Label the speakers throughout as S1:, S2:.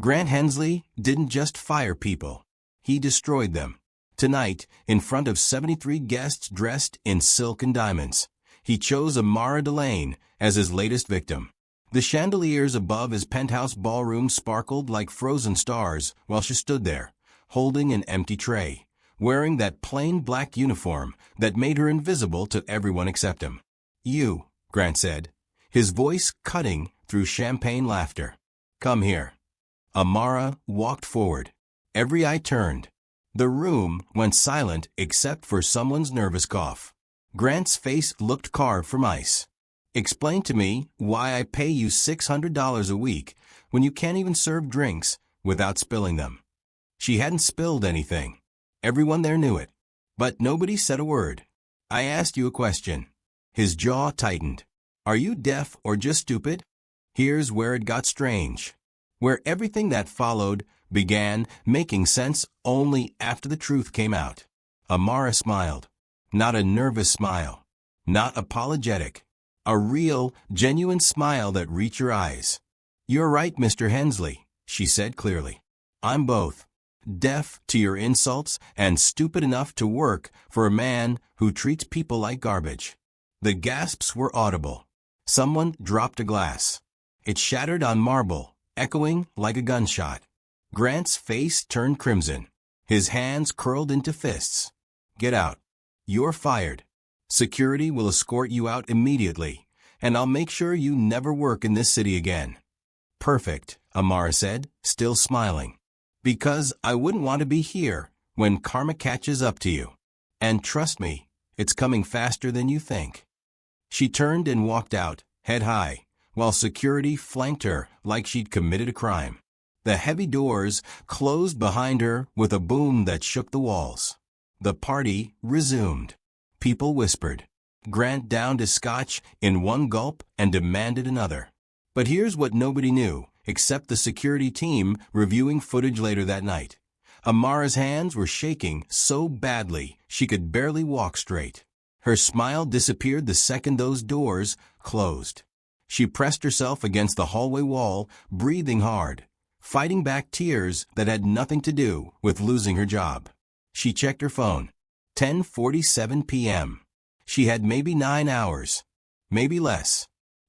S1: Grant Hensley didn't just fire people. He destroyed them. Tonight, in front of 73 guests dressed in silk and diamonds, he chose Amara Delane as his latest victim. The chandeliers above his penthouse ballroom sparkled like frozen stars while she stood there, holding an empty tray, wearing that plain black uniform that made her invisible to everyone except him. "You," Grant said, his voice cutting through champagne laughter. "Come here." Amara walked forward. Every eye turned. The room went silent except for someone's nervous cough. Grant's face looked carved from ice. "Explain to me why I pay you $600 a week when you can't even serve drinks without spilling them." She hadn't spilled anything. Everyone there knew it. But nobody said a word. "I asked you a question." His jaw tightened. "Are you deaf or just stupid?" Here's where it got strange. Where everything that followed began making sense only after the truth came out. Amara smiled. Not a nervous smile. Not apologetic. A real, genuine smile that reached your eyes. "You're right, Mr. Hensley," she said clearly. "I'm both. Deaf to your insults and stupid enough to work for a man who treats people like garbage." The gasps were audible. Someone dropped a glass. It shattered on marble, echoing like a gunshot. Grant's face turned crimson. His hands curled into fists. "Get out. You're fired. Security will escort you out immediately, and I'll make sure you never work in this city again." "Perfect," Amara said, still smiling. "Because I wouldn't want to be here when karma catches up to you. And trust me, it's coming faster than you think." She turned and walked out, head high, while security flanked her like she'd committed a crime. The heavy doors closed behind her with a boom that shook the walls. The party resumed. People whispered. Grant downed his scotch in one gulp and demanded another. But here's what nobody knew, except the security team reviewing footage later that night. Amara's hands were shaking so badly she could barely walk straight. Her smile disappeared the second those doors closed. She pressed herself against the hallway wall, breathing hard, fighting back tears that had nothing to do with losing her job. She checked her phone. 10:47 p.m. She had maybe 9 hours, maybe less.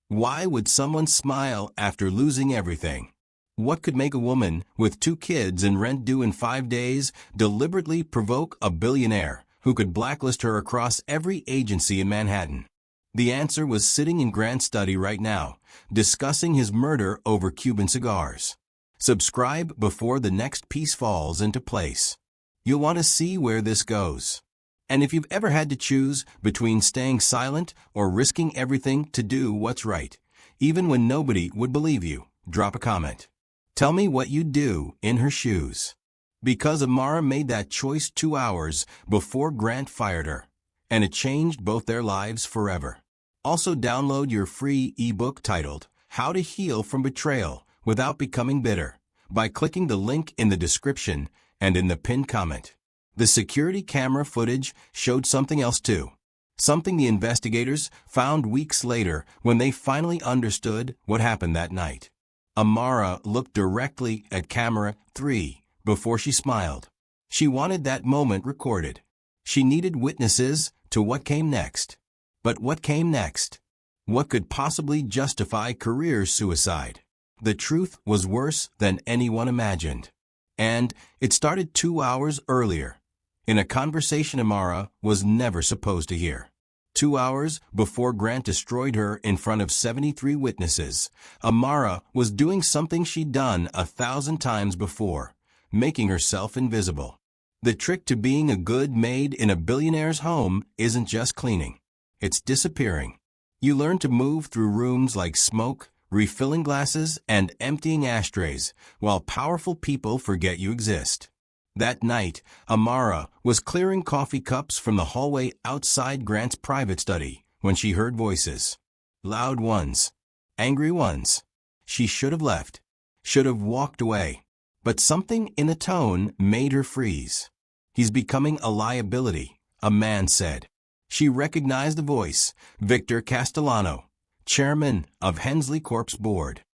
S1: Why would someone smile after losing everything? What could make a woman with 2 kids and rent due in 5 days deliberately provoke a billionaire who could blacklist her across every agency in Manhattan? The answer was sitting in Grant's study right now, discussing his murder over Cuban cigars. Subscribe before the next piece falls into place. You'll want to see where this goes. And if you've ever had to choose between staying silent or risking everything to do what's right, even when nobody would believe you, drop a comment. Tell me what you'd do in her shoes. Because Amara made that choice 2 hours before Grant fired her, and it changed both their lives forever. Also download your free ebook titled How to Heal from Betrayal Without Becoming Bitter by clicking the link in the description and in the pinned comment. The security camera footage showed something else too. Something the investigators found weeks later when they finally understood what happened that night. Amara looked directly at camera 3 before she smiled. She wanted that moment recorded. She needed witnesses to what came next. But what came next? What could possibly justify career suicide? The truth was worse than anyone imagined. And it started 2 hours earlier, in a conversation Amara was never supposed to hear. 2 hours before Grant destroyed her in front of 73 witnesses, Amara was doing something she'd done 1,000 times before, making herself invisible. The trick to being a good maid in a billionaire's home isn't just cleaning. It's disappearing. You learn to move through rooms like smoke, refilling glasses, and emptying ashtrays, while powerful people forget you exist. That night, Amara was clearing coffee cups from the hallway outside Grant's private study when she heard voices. Loud ones. Angry ones. She should have left. Should have walked away. But something in the tone made her freeze. "He's becoming a liability," a man said. She recognized the voice, Victor Castellano, chairman of Hensley Corp's board.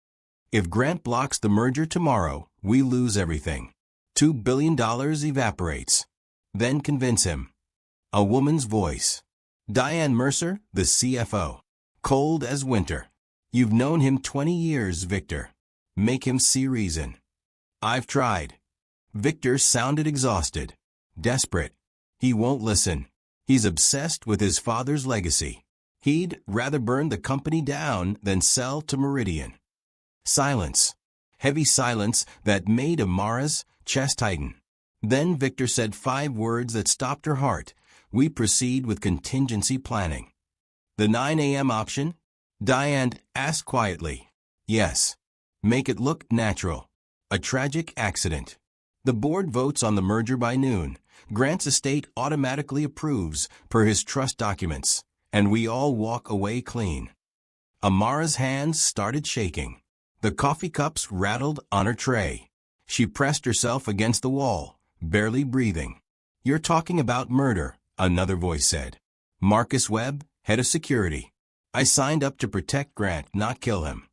S1: If Grant blocks the merger tomorrow, we lose everything. $2 billion evaporates. Then convince him. A woman's voice. Diane Mercer, the CFO. Cold as winter. You've known him 20 years, Victor. Make him see reason. I've tried. Victor sounded exhausted. Desperate. He won't listen. He's obsessed with his father's legacy. He'd rather burn the company down than sell to Meridian. Silence. Heavy silence that made Amara's chest tighten. Then Victor said 5 words that stopped her heart. We proceed with contingency planning. The 9 a.m. option? Diane asked quietly. Yes. Make it look natural. A tragic accident. The board votes on the merger by noon. Grant's estate automatically approves per his trust documents, and we all walk away clean. Amara's hands started shaking. The coffee cups rattled on her tray. She pressed herself against the wall, barely breathing. You're talking about murder, another voice said. Marcus Webb, head of security. I signed up to protect Grant, not kill him.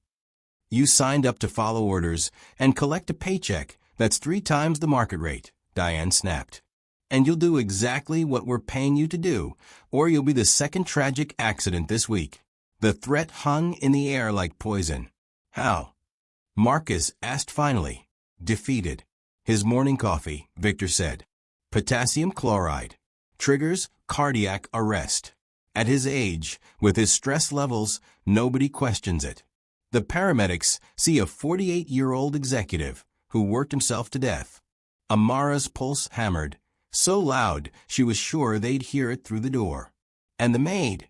S1: You signed up to follow orders and collect a paycheck that's 3 times the market rate, Diane snapped. And you'll do exactly what we're paying you to do, or you'll be the second tragic accident this week. The threat hung in the air like poison. How? Marcus asked finally. Defeated. His morning coffee, Victor said. Potassium chloride. Triggers cardiac arrest. At his age, with his stress levels, nobody questions it. The paramedics see a 48-year-old executive who worked himself to death. Amara's pulse hammered, so loud she was sure they'd hear it through the door. And the maid?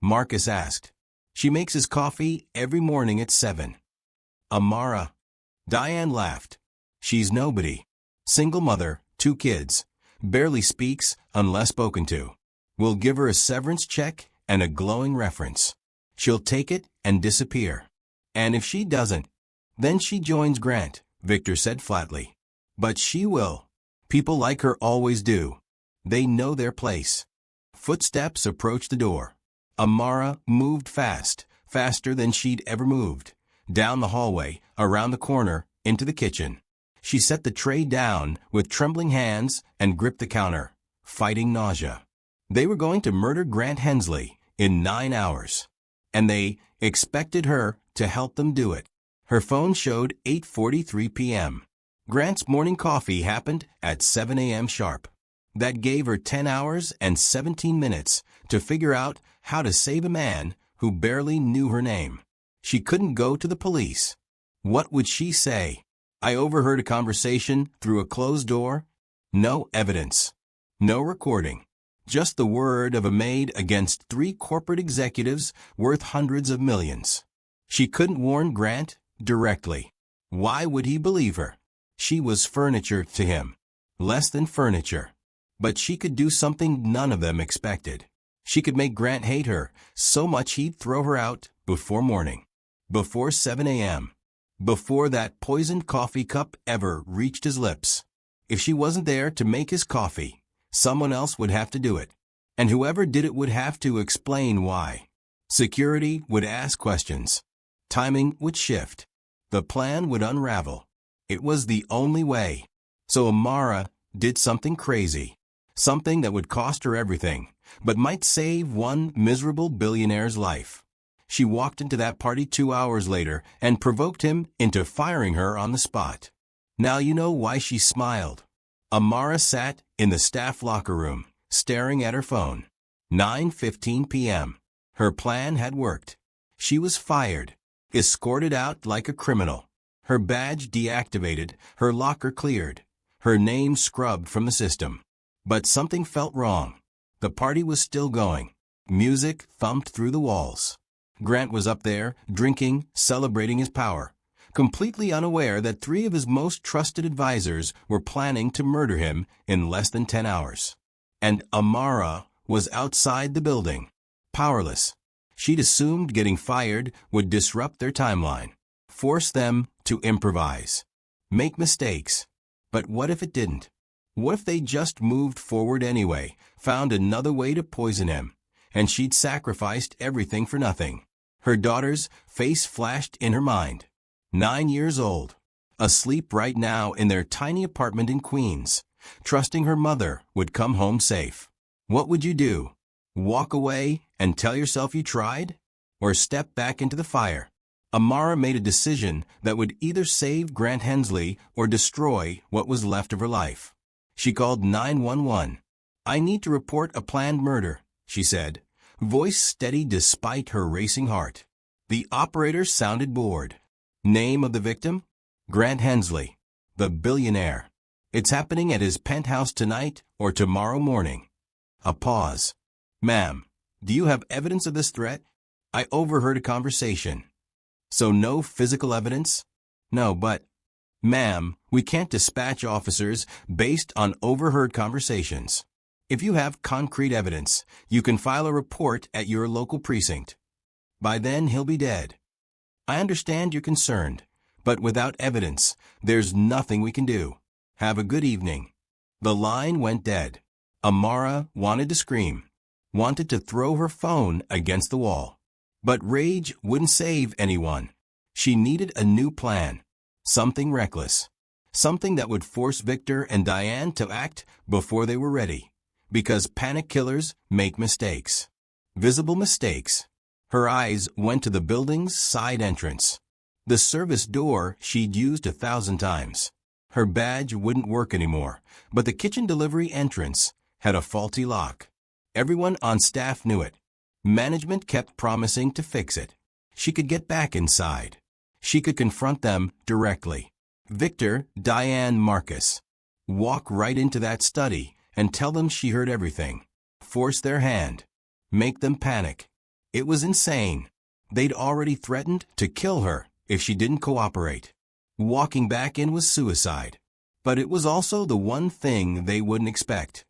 S1: Marcus asked. She makes his coffee every morning at 7. Amara. Diane laughed. She's nobody. Single mother, 2 kids. Barely speaks unless spoken to. We'll give her a severance check and a glowing reference. She'll take it and disappear. And if she doesn't, then she joins Grant, Victor said flatly. But she will. People like her always do. They know their place. Footsteps approached the door. Amara moved fast, faster than she'd ever moved. Down the hallway, around the corner, into the kitchen. She set the tray down with trembling hands and gripped the counter, fighting nausea. They were going to murder Grant Hensley in 9 hours. And they expected her to help them do it. Her phone showed 8:43 p.m. Grant's morning coffee happened at 7 a.m. sharp. That gave her 10 hours and 17 minutes to figure out how to save a man who barely knew her name. She couldn't go to the police. What would she say? I overheard a conversation through a closed door. No evidence. No recording. Just the word of a maid against 3 corporate executives worth hundreds of millions. She couldn't warn Grant directly. Why would he believe her? She was furniture to him. Less than furniture. But she could do something none of them expected. She could make Grant hate her so much he'd throw her out before morning. Before 7 a.m. Before that poisoned coffee cup ever reached his lips. If she wasn't there to make his coffee, someone else would have to do it. And whoever did it would have to explain why. Security would ask questions. Timing would shift. The plan would unravel. It was the only way. So Amara did something crazy. Something that would cost her everything, but might save one miserable billionaire's life. She walked into that party 2 hours later and provoked him into firing her on the spot. Now you know why she smiled. Amara sat in the staff locker room, staring at her phone. 9:15 p.m. Her plan had worked. She was fired, escorted out like a criminal. Her badge deactivated, her locker cleared, her name scrubbed from the system. But something felt wrong. The party was still going. Music thumped through the walls. Grant was up there, drinking, celebrating his power, completely unaware that 3 of his most trusted advisors were planning to murder him in less than 10 hours. And Amara was outside the building, powerless. She'd assumed getting fired would disrupt their timeline, force them to improvise, make mistakes. But what if it didn't? What if they just moved forward anyway, found another way to poison him, and she'd sacrificed everything for nothing? Her daughter's face flashed in her mind. 9 years old, asleep right now in their tiny apartment in Queens, trusting her mother would come home safe. What would you do? Walk away and tell yourself you tried? Or step back into the fire? Amara made a decision that would either save Grant Hensley or destroy what was left of her life. She called 911. "I need to report a planned murder," she said, voice steady despite her racing heart. The operator sounded bored. Name of the victim? Grant Hensley, the billionaire. "It's happening at his penthouse tonight or tomorrow morning." A pause. "Ma'am, do you have evidence of this threat?" "I overheard a conversation." "So no physical evidence?" "No, but—" "Ma'am, we can't dispatch officers based on overheard conversations. If you have concrete evidence, you can file a report at your local precinct. By then, he'll be dead." "I understand you're concerned, but without evidence, there's nothing we can do. Have a good evening." The line went dead. Amara wanted to scream, wanted to throw her phone against the wall. But rage wouldn't save anyone. She needed a new plan, something reckless, something that would force Victor and Diane to act before they were ready, because panic killers make mistakes, visible mistakes. Her eyes went to the building's side entrance, the service door she'd used 1,000 times. Her badge wouldn't work anymore, but the kitchen delivery entrance had a faulty lock. Everyone on staff knew it. Management kept promising to fix it. She could get back inside. She could confront them directly. Victor, Diane, Marcus. Walk right into that study and tell them she heard everything. Force their hand. Make them panic. It was insane. They'd already threatened to kill her if she didn't cooperate. Walking back in was suicide. But it was also the one thing they wouldn't expect.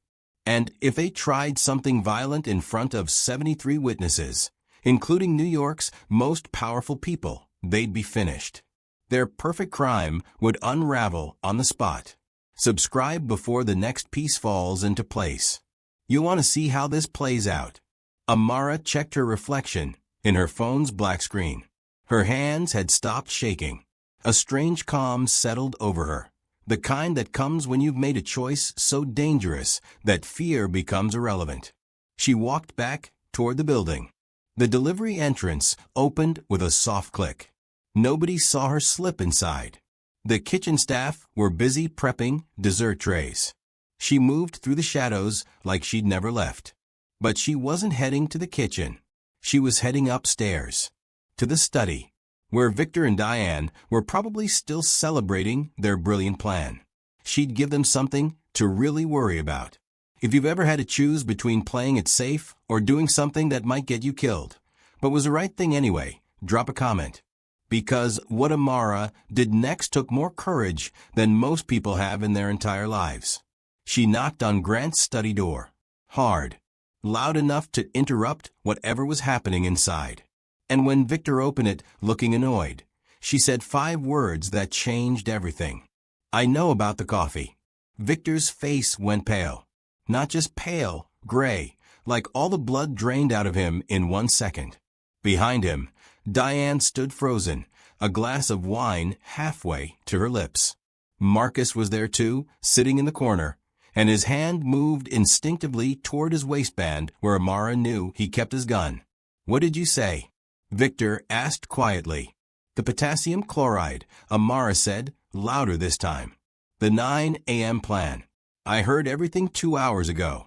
S1: And if they tried something violent in front of 73 witnesses, including New York's most powerful people, they'd be finished. Their perfect crime would unravel on the spot. Subscribe before the next piece falls into place. You want to see how this plays out. Amara checked her reflection in her phone's black screen. Her hands had stopped shaking. A strange calm settled over her. The kind that comes when you've made a choice so dangerous that fear becomes irrelevant. She walked back toward the building. The delivery entrance opened with a soft click. Nobody saw her slip inside. The kitchen staff were busy prepping dessert trays. She moved through the shadows like she'd never left. But she wasn't heading to the kitchen. She was heading upstairs, to the study, where Victor and Diane were probably still celebrating their brilliant plan. She'd give them something to really worry about. If you've ever had to choose between playing it safe or doing something that might get you killed, but was the right thing anyway, drop a comment. Because what Amara did next took more courage than most people have in their entire lives. She knocked on Grant's study door, hard, loud enough to interrupt whatever was happening inside. And when Victor opened it, looking annoyed, she said 5 words that changed everything. "I know about the coffee." Victor's face went pale. Not just pale, gray, like all the blood drained out of him in 1 second. Behind him, Diane stood frozen, a glass of wine halfway to her lips. Marcus was there too, sitting in the corner, and his hand moved instinctively toward his waistband where Amara knew he kept his gun. "What did you say?" Victor asked quietly. "The potassium chloride," Amara said, louder this time. "The 9 a.m. plan. I heard everything 2 hours ago."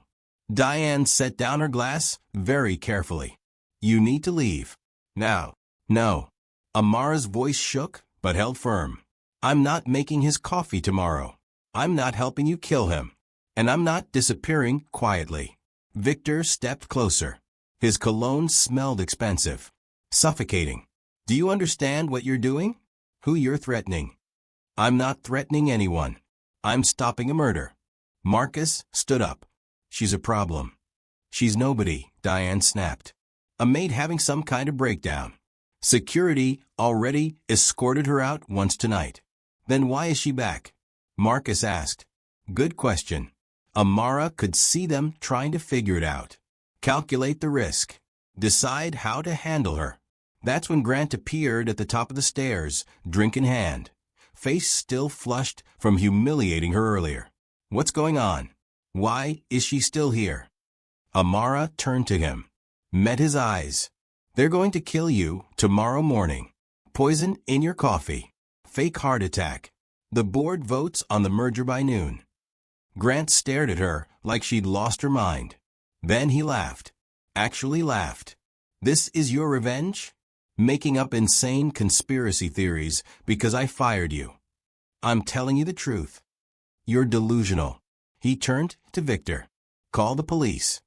S1: Diane set down her glass very carefully. "You need to leave. Now." "No." Amara's voice shook but held firm. "I'm not making his coffee tomorrow. I'm not helping you kill him. And I'm not disappearing quietly." Victor stepped closer. His cologne smelled expensive. Suffocating. "Do you understand what you're doing? Who you're threatening?" "I'm not threatening anyone. I'm stopping a murder." Marcus stood up. "She's a problem." "She's nobody," Diane snapped. "A maid having some kind of breakdown. Security already escorted her out once tonight." "Then why is she back?" Marcus asked. Good question. Amara could see them trying to figure it out. Calculate the risk. Decide how to handle her. That's when Grant appeared at the top of the stairs, drink in hand, face still flushed from humiliating her earlier. What's going on? Why is she still here? Amara turned to him, met his eyes. They're going to kill you tomorrow morning. Poison in your coffee. Fake heart attack. The board votes on the merger by noon. Grant stared at her like she'd lost her mind. Then he laughed. Actually laughed. This is your revenge? Making up insane conspiracy theories because I fired you. I'm telling you the truth. You're delusional. He turned to Victor. Call the police.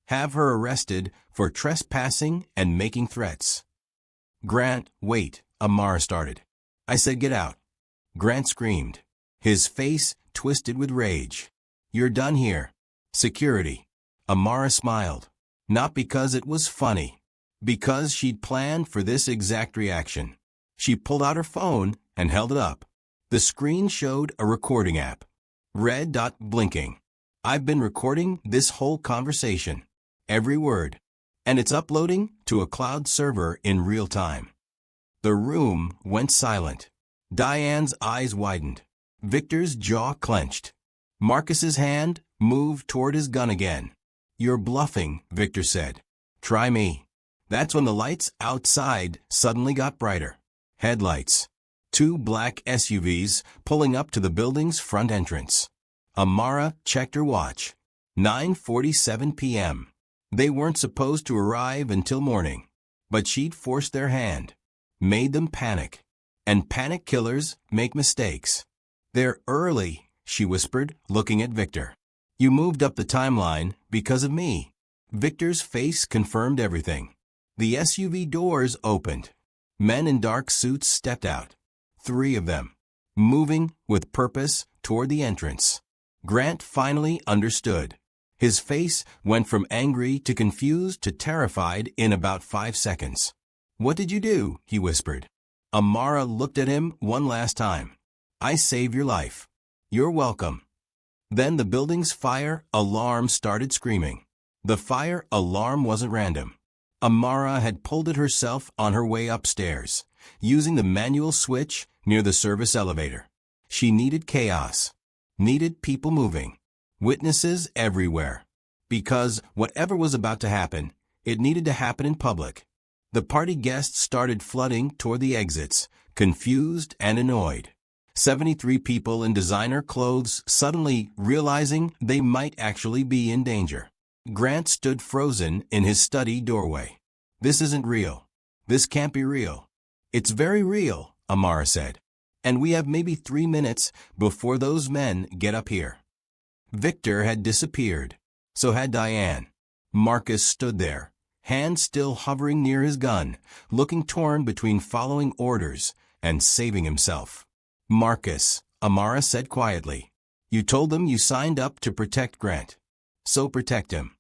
S1: Have her arrested for trespassing and making threats. Grant, wait, Amara started. I said get out. Grant screamed. His face twisted with rage. You're done here. Security. Amara smiled. Not because it was funny. Because she'd planned for this exact reaction. She pulled out her phone and held it up. The screen showed a recording app. Red dot blinking. I've been recording this whole conversation. Every word. And it's uploading to a cloud server in real time. The room went silent. Diane's eyes widened. Victor's jaw clenched. Marcus's hand moved toward his gun again. You're bluffing, Victor said. Try me. That's when the lights outside suddenly got brighter. Headlights. 2 black SUVs pulling up to the building's front entrance. Amara checked her watch. 9:47 p.m. They weren't supposed to arrive until morning, but she'd forced their hand, made them panic. And panic killers make mistakes. They're early, she whispered, looking at Victor. You moved up the timeline because of me. Victor's face confirmed everything. The SUV doors opened. Men in dark suits stepped out. 3 of them, moving with purpose toward the entrance. Grant finally understood. His face went from angry to confused to terrified in about 5 seconds. What did you do? He whispered. Amara looked at him one last time. I saved your life. You're welcome. Then the building's fire alarm started screaming. The fire alarm wasn't random. Amara had pulled it herself on her way upstairs, using the manual switch near the service elevator. She needed chaos, needed people moving, witnesses everywhere. Because whatever was about to happen, it needed to happen in public. The party guests started flooding toward the exits, confused and annoyed. 73 people in designer clothes suddenly realizing they might actually be in danger. Grant stood frozen in his study doorway. This isn't real. This can't be real. It's very real, Amara said. And we have maybe 3 minutes before those men get up here. Victor had disappeared. So had Diane. Marcus stood there, hand still hovering near his gun, looking torn between following orders and saving himself. Marcus, Amara said quietly. You told them you signed up to protect Grant. So protect him.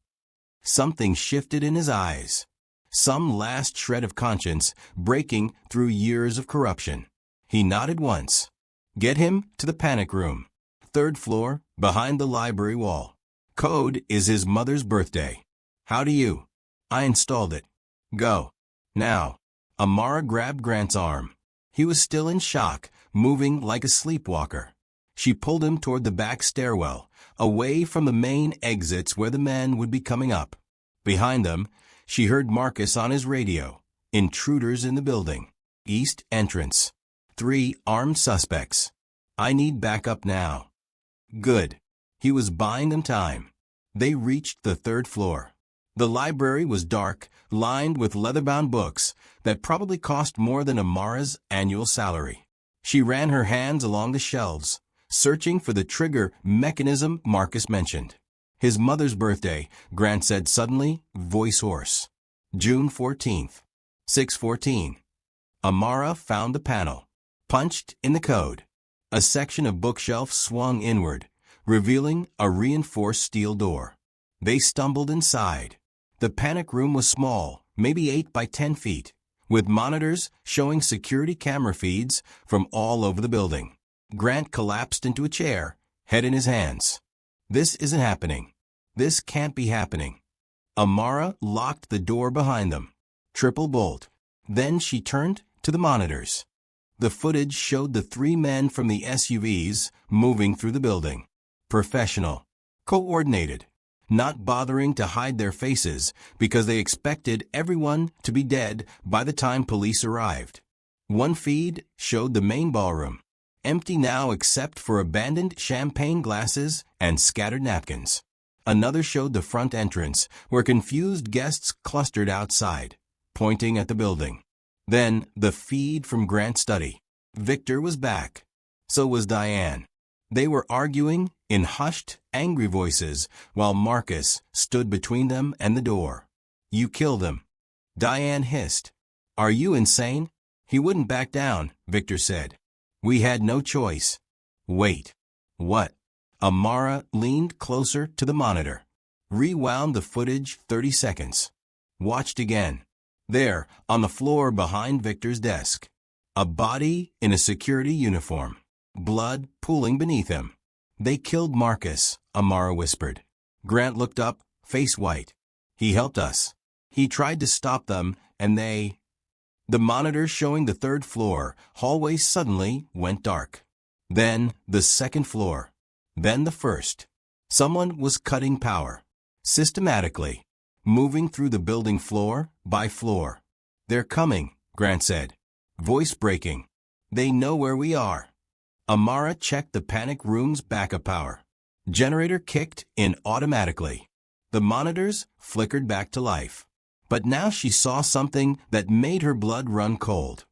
S1: Something shifted in his eyes. Some last shred of conscience breaking through years of corruption. He nodded once. Get him to the panic room. 3rd floor, behind the library wall. Code is his mother's birthday. How do you? I installed it. Go. Now. Amara grabbed Grant's arm. He was still in shock, moving like a sleepwalker. She pulled him toward the back stairwell, away from the main exits where the men would be coming up. Behind them, she heard Marcus on his radio. Intruders in the building. East entrance. 3 armed suspects. I need backup now. Good. He was buying them time. They reached the 3rd floor. The library was dark, lined with leather-bound books that probably cost more than Amara's annual salary. She ran her hands along the shelves, searching for the trigger mechanism Marcus mentioned. His mother's birthday, Grant said suddenly, voice hoarse. June 14th, 6:14. Amara found the panel, punched in the code. A section of bookshelf swung inward, revealing a reinforced steel door. They stumbled inside. The panic room was small, maybe 8 by 10 feet, with monitors showing security camera feeds from all over the building. Grant collapsed into a chair, head in his hands. This isn't happening. This can't be happening. Amara locked the door behind them. Triple bolt. Then she turned to the monitors. The footage showed the three men from the SUVs moving through the building. Professional. Coordinated. Not bothering to hide their faces because they expected everyone to be dead by the time police arrived. One feed showed the main ballroom, empty now except for abandoned champagne glasses and scattered napkins. Another showed the front entrance, where confused guests clustered outside, pointing at the building. Then the feed from Grant's study. Victor was back. So was Diane. They were arguing in hushed, angry voices while Marcus stood between them and the door. "You killed him," Diane hissed. "Are you insane?" "He wouldn't back down," Victor said. "We had no choice." "Wait. What?" Amara leaned closer to the monitor, rewound the footage 30 seconds. Watched again. There, on the floor behind Victor's desk. A body in a security uniform. Blood pooling beneath him. "They killed Marcus," Amara whispered. Grant looked up, face white. "He helped us. He tried to stop them, and they—" The monitor showing the third floor hallway suddenly went dark. Then the second floor. Then the first. Someone was cutting power. Systematically. Moving through the building floor by floor. "They're coming," Grant said. Voice breaking. "They know where we are." Amara checked the panic room's backup power. Generator kicked in automatically. The monitors flickered back to life. But now she saw something that made her blood run cold.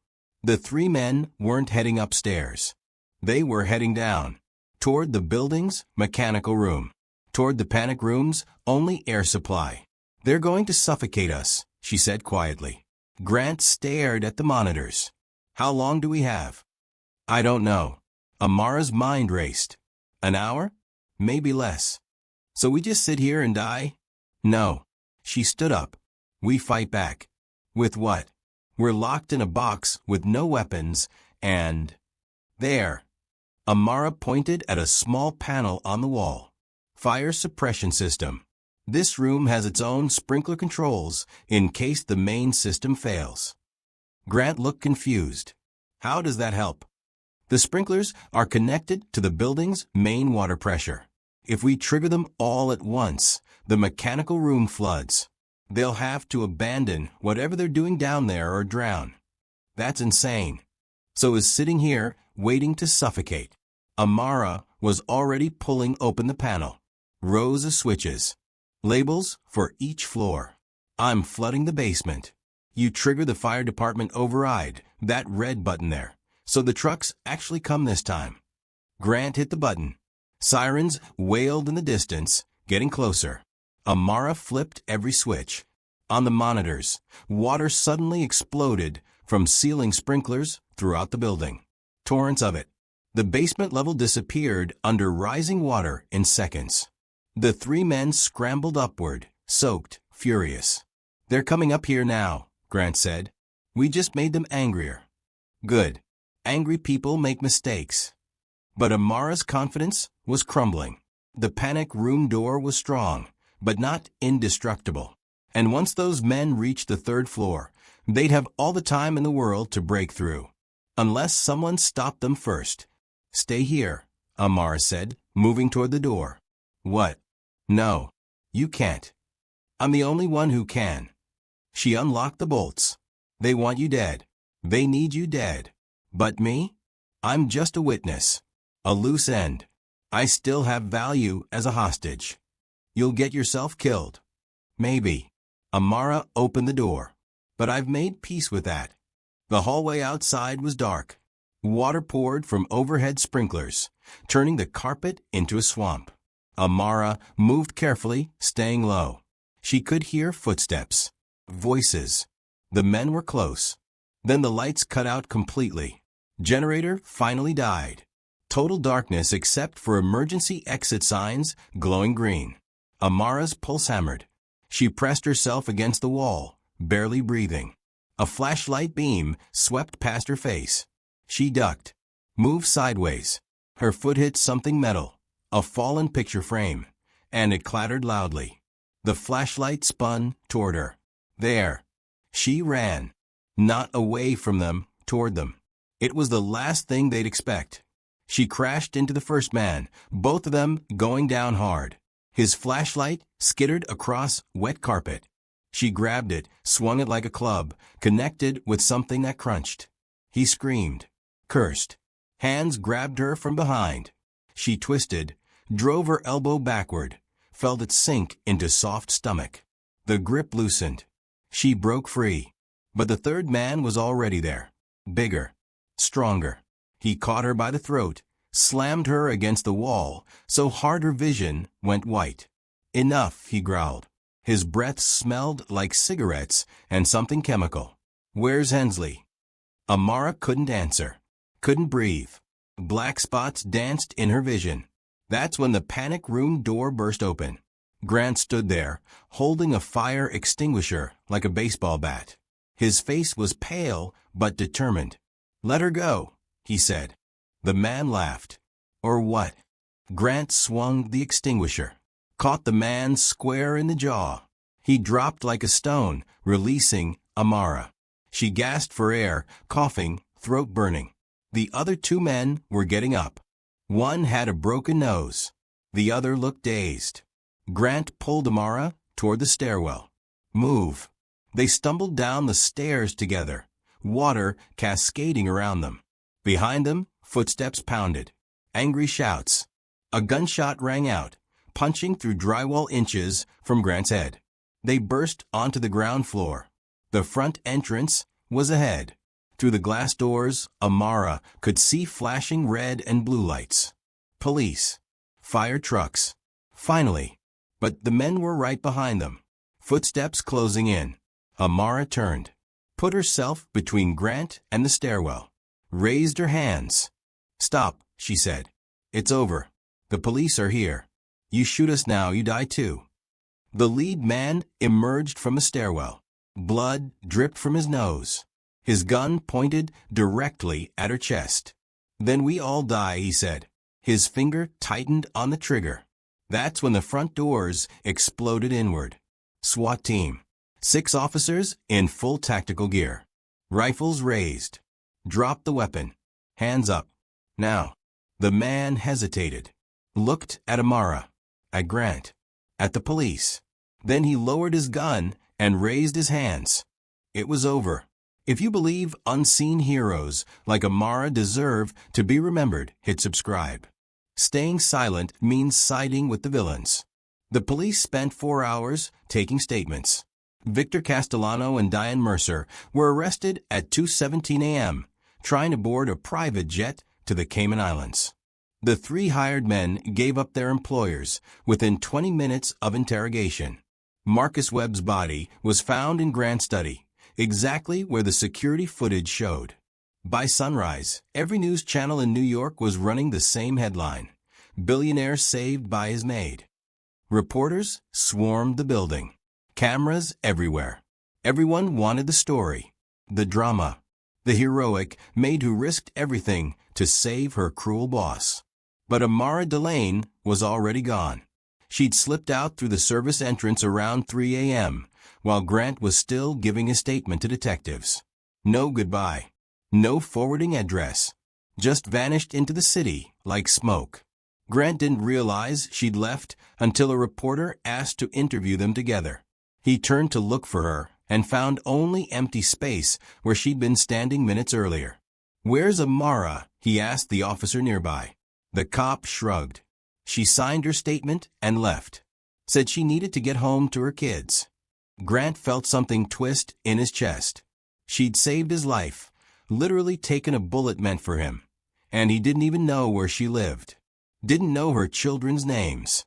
S1: The three men weren't heading upstairs. They were heading down, toward the building's mechanical room, toward the panic room's only air supply. "They're going to suffocate us," she said quietly. Grant stared at the monitors. "How long do we have?" "I don't know." Amara's mind raced. "An hour? Maybe less. So we just sit here and die?" "No." She stood up. "We fight back." "With what?" "We're locked in a box with no weapons and—" "There." Amara pointed at a small panel on the wall. "Fire suppression system. This room has its own sprinkler controls in case the main system fails." Grant looked confused. "How does that help?" "The sprinklers are connected to the building's main water pressure. If we trigger them all at once, the mechanical room floods. They'll have to abandon whatever they're doing down there or drown." "That's insane." "So is sitting here waiting to suffocate." Amara was already pulling open the panel. Rows of switches. Labels for each floor. "I'm flooding the basement. You trigger the fire department override, that red button there. So the trucks actually come this time." Grant hit the button. Sirens wailed in the distance, getting closer. Amara flipped every switch. On the monitors, water suddenly exploded from ceiling sprinklers throughout the building. Torrents of it. The basement level disappeared under rising water in seconds. The three men scrambled upward, soaked, furious. "They're coming up here now," Grant said. "We just made them angrier." "Good. Angry people make mistakes." But Amara's confidence was crumbling. The panic room door was strong, but not indestructible. And once those men reached the third floor, they'd have all the time in the world to break through. Unless someone stopped them first. "Stay here," Amara said, moving toward the door. "What?" "No. You can't. I'm the only one who can." She unlocked the bolts. "They want you dead. They need you dead. But me? I'm just a witness. A loose end. I still have value as a hostage. You'll get yourself killed." "Maybe." Amara opened the door. "But I've made peace with that." The hallway outside was dark. Water poured from overhead sprinklers, turning the carpet into a swamp. Amara moved carefully, staying low. She could hear footsteps. Voices. The men were close. Then the lights cut out completely. Generator finally died. Total darkness except for emergency exit signs glowing green. Amara's pulse hammered. She pressed herself against the wall, barely breathing. A flashlight beam swept past her face. She ducked, moved sideways. Her foot hit something metal, a fallen picture frame, and it clattered loudly. The flashlight spun toward her. There. She ran. Not away from them, toward them. It was the last thing they'd expect. She crashed into the first man, both of them going down hard. His flashlight skittered across wet carpet. She grabbed it, swung it like a club, connected with something that crunched. He screamed, cursed. Hands grabbed her from behind. She twisted, drove her elbow backward, felt it sink into soft stomach. The grip loosened. She broke free. But the third man was already there. Bigger. Stronger. He caught her by the throat, slammed her against the wall, so hard her vision went white. Enough, he growled. His breath smelled like cigarettes and something chemical. Where's Hensley? Amara couldn't answer. Couldn't breathe. Black spots danced in her vision. That's when the panic room door burst open. Grant stood there, holding a fire extinguisher like a baseball bat. His face was pale but determined. Let her go, he said. The man laughed. Or what? Grant swung the extinguisher, caught the man square in the jaw. He dropped like a stone, releasing Amara. She gasped for air, coughing, throat burning. The other two men were getting up. One had a broken nose. The other looked dazed. Grant pulled Amara toward the stairwell. Move. They stumbled down the stairs together, water cascading around them. Behind them, footsteps pounded. Angry shouts. A gunshot rang out, punching through drywall inches from Grant's head. They burst onto the ground floor. The front entrance was ahead. Through the glass doors, Amara could see flashing red and blue lights. Police. Fire trucks. Finally. But the men were right behind them. Footsteps closing in. Amara turned, put herself between Grant and the stairwell, raised her hands. Stop, she said. It's over. The police are here. You shoot us now, you die too. The lead man emerged from the stairwell. Blood dripped from his nose. His gun pointed directly at her chest. Then we all die, he said. His finger tightened on the trigger. That's when the front doors exploded inward. SWAT team. 6 officers in full tactical gear. Rifles raised. Drop the weapon. Hands up. Now. The man hesitated. Looked at Amara. At Grant. At the police. Then he lowered his gun and raised his hands. It was over. If you believe unseen heroes like Amara deserve to be remembered, hit subscribe. Staying silent means siding with the villains. The police spent 4 hours taking statements. Victor Castellano and Diane Mercer were arrested at 2:17 a.m., trying to board a private jet to the Cayman Islands. The 3 hired men gave up their employers within 20 minutes of interrogation. Marcus Webb's body was found in Grant's study, exactly where the security footage showed. By sunrise, every news channel in New York was running the same headline: Billionaire saved by his maid. Reporters swarmed the building. Cameras everywhere. Everyone wanted the story, the drama, the heroic maid who risked everything to save her cruel boss. But Amara Delane was already gone. She'd slipped out through the service entrance around 3 a.m., while Grant was still giving his statement to detectives. No goodbye. No forwarding address. Just vanished into the city like smoke. Grant didn't realize she'd left until a reporter asked to interview them together. He turned to look for her and found only empty space where she'd been standing minutes earlier. Where's Amara? He asked the officer nearby. The cop shrugged. She signed her statement and left. Said she needed to get home to her kids. Grant felt something twist in his chest. She'd saved his life, literally taken a bullet meant for him. And he didn't even know where she lived. Didn't know her children's names.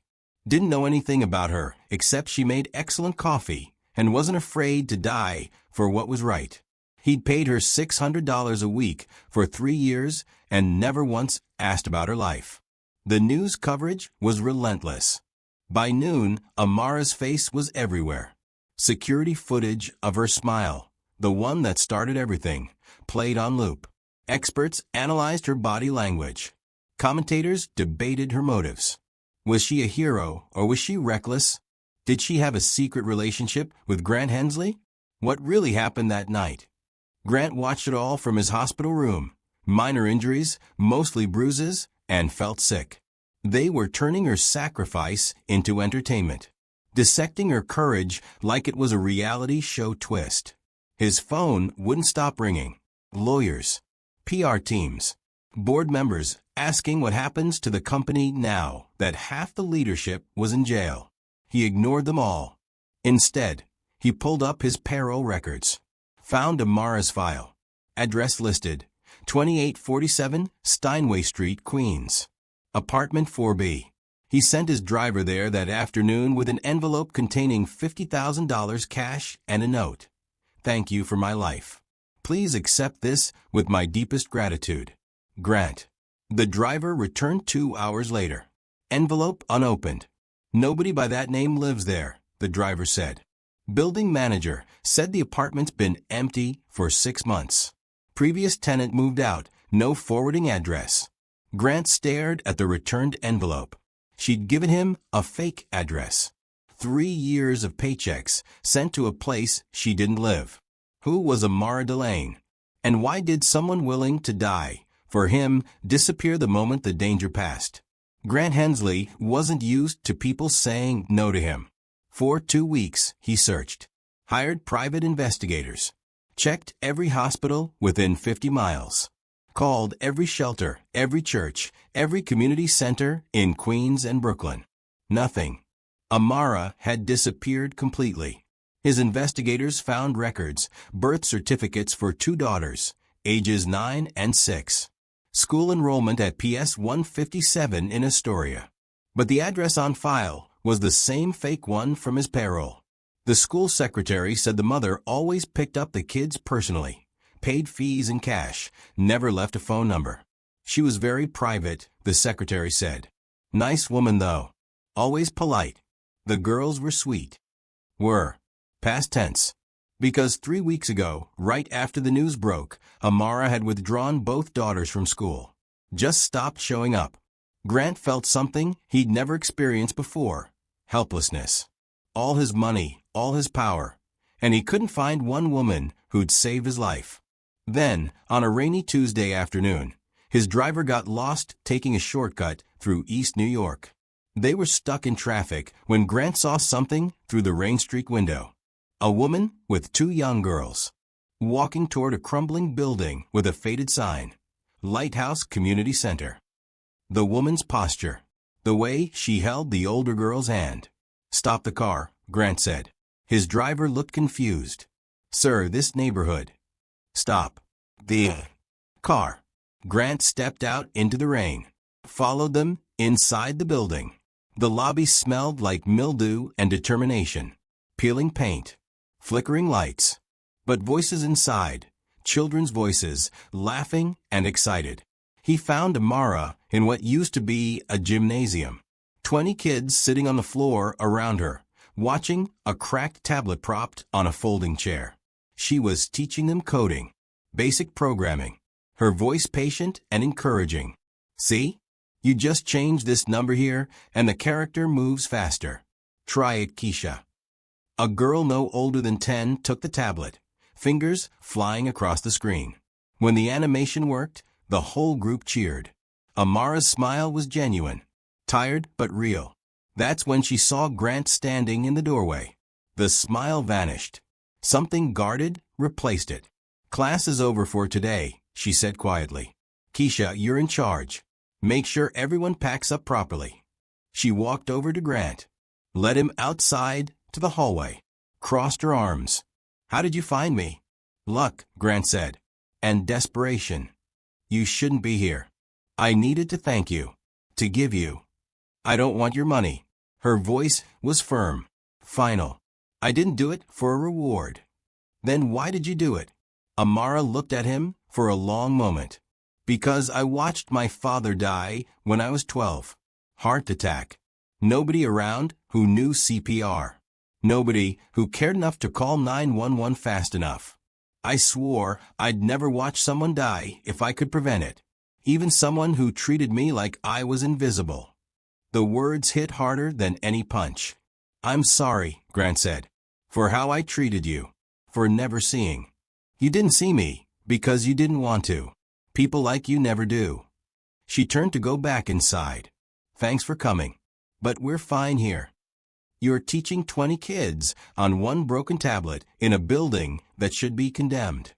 S1: Didn't know anything about her except she made excellent coffee and wasn't afraid to die for what was right. He'd paid her $600 a week for 3 years and never once asked about her life. The news coverage was relentless. By noon, Amara's face was everywhere. Security footage of her smile, the one that started everything, played on loop. Experts analyzed her body language. Commentators debated her motives. Was she a hero or was she reckless? Did she have a secret relationship with Grant Hensley? What really happened that night? Grant watched it all from his hospital room. Minor injuries, mostly bruises, and felt sick. They were turning her sacrifice into entertainment, dissecting her courage like it was a reality show twist. His phone wouldn't stop ringing. Lawyers, PR teams, board members asking what happens to the company now that half the leadership was in jail. He ignored them all. Instead, he pulled up his payroll records, found Amara's file. Address listed, 2847 Steinway Street, Queens. Apartment 4B. He sent his driver there that afternoon with an envelope containing $50,000 cash and a note. Thank you for my life. Please accept this with my deepest gratitude. Grant. The driver returned 2 hours later. Envelope unopened. Nobody by that name lives there, the driver said. Building manager said the apartment's been empty for 6 months. Previous tenant moved out, no forwarding address. Grant stared at the returned envelope. She'd given him a fake address. 3 years of paychecks sent to a place she didn't live. Who was Amara Delane? And why did someone willing to die for him disappear the moment the danger passed? Grant Hensley wasn't used to people saying no to him. For 2 weeks, he searched, hired private investigators, checked every hospital within 50 miles, called every shelter, every church, every community center in Queens and Brooklyn. Nothing. Amara had disappeared completely. His investigators found records, birth certificates for 2 daughters, ages 9 and 6. School enrollment at PS 157 in Astoria. But the address on file was the same fake one from his payroll. The school secretary said the mother always picked up the kids personally, paid fees in cash, never left a phone number. She was very private, the secretary said. Nice woman though. Always polite. The girls were sweet. Were. Past tense. Because 3 weeks ago, right after the news broke, Amara had withdrawn both daughters from school. Just stopped showing up. Grant felt something he'd never experienced before. Helplessness. All his money, all his power. And he couldn't find one woman who'd save his life. Then, on a rainy Tuesday afternoon, his driver got lost taking a shortcut through East New York. They were stuck in traffic when Grant saw something through the rain-streaked window. A woman with 2 young girls, walking toward a crumbling building with a faded sign, Lighthouse Community Center. The woman's posture, the way she held the older girl's hand. Stop the car, Grant said. His driver looked confused. Sir, this neighborhood. Stop. The car. Grant stepped out into the rain, followed them inside the building. The lobby smelled like mildew and determination, peeling paint, flickering lights. But voices inside, children's voices, laughing and excited. He found Amara in what used to be a gymnasium. 20 kids sitting on the floor around her, watching a cracked tablet propped on a folding chair. She was teaching them coding, basic programming, her voice patient and encouraging. See? You just change this number here and the character moves faster. Try it, Keisha. A girl no older than 10 took the tablet, fingers flying across the screen. When the animation worked, the whole group cheered. Amara's smile was genuine, tired but real. That's when she saw Grant standing in the doorway. The smile vanished. Something guarded replaced it. Class is over for today, she said quietly. Keisha, you're in charge. Make sure everyone packs up properly. She walked over to Grant, led him outside to the hallway, crossed her arms. How did you find me? Luck, Grant said, and desperation. You shouldn't be here. I needed to thank you, to give you. I don't want your money. Her voice was firm, final. I didn't do it for a reward. Then why did you do it? Amara looked at him for a long moment. Because I watched my father die when I was 12. Heart attack. Nobody around who knew CPR. Nobody who cared enough to call 911 fast enough. I swore I'd never watch someone die if I could prevent it. Even someone who treated me like I was invisible. The words hit harder than any punch. I'm sorry, Grant said, for how I treated you, for never seeing. You didn't see me, because you didn't want to. People like you never do. She turned to go back inside. Thanks for coming. But we're fine here. You're teaching 20 kids on one broken tablet in a building that should be condemned.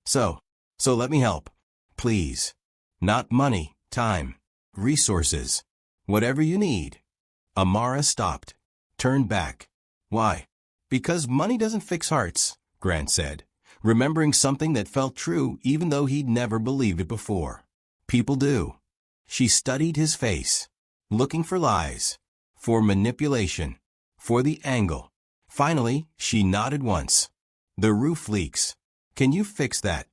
S1: So let me help. Please. Not money, time, resources. Whatever you need. Amara stopped. Turned back. Why? Because money doesn't fix hearts, Grant said, remembering something that felt true even though he'd never believed it before. People do. She studied his face, looking for lies, for manipulation, for the angle. Finally, she nodded once. The roof leaks. Can you fix that?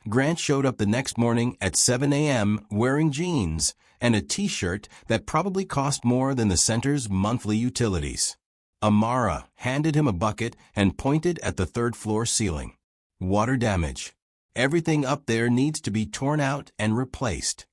S1: Grant showed up the next morning at 7 a.m. wearing jeans and a t-shirt that probably cost more than the center's monthly utilities. Amara handed him a bucket and pointed at the third-floor ceiling. Water damage. Everything up there needs to be torn out and replaced.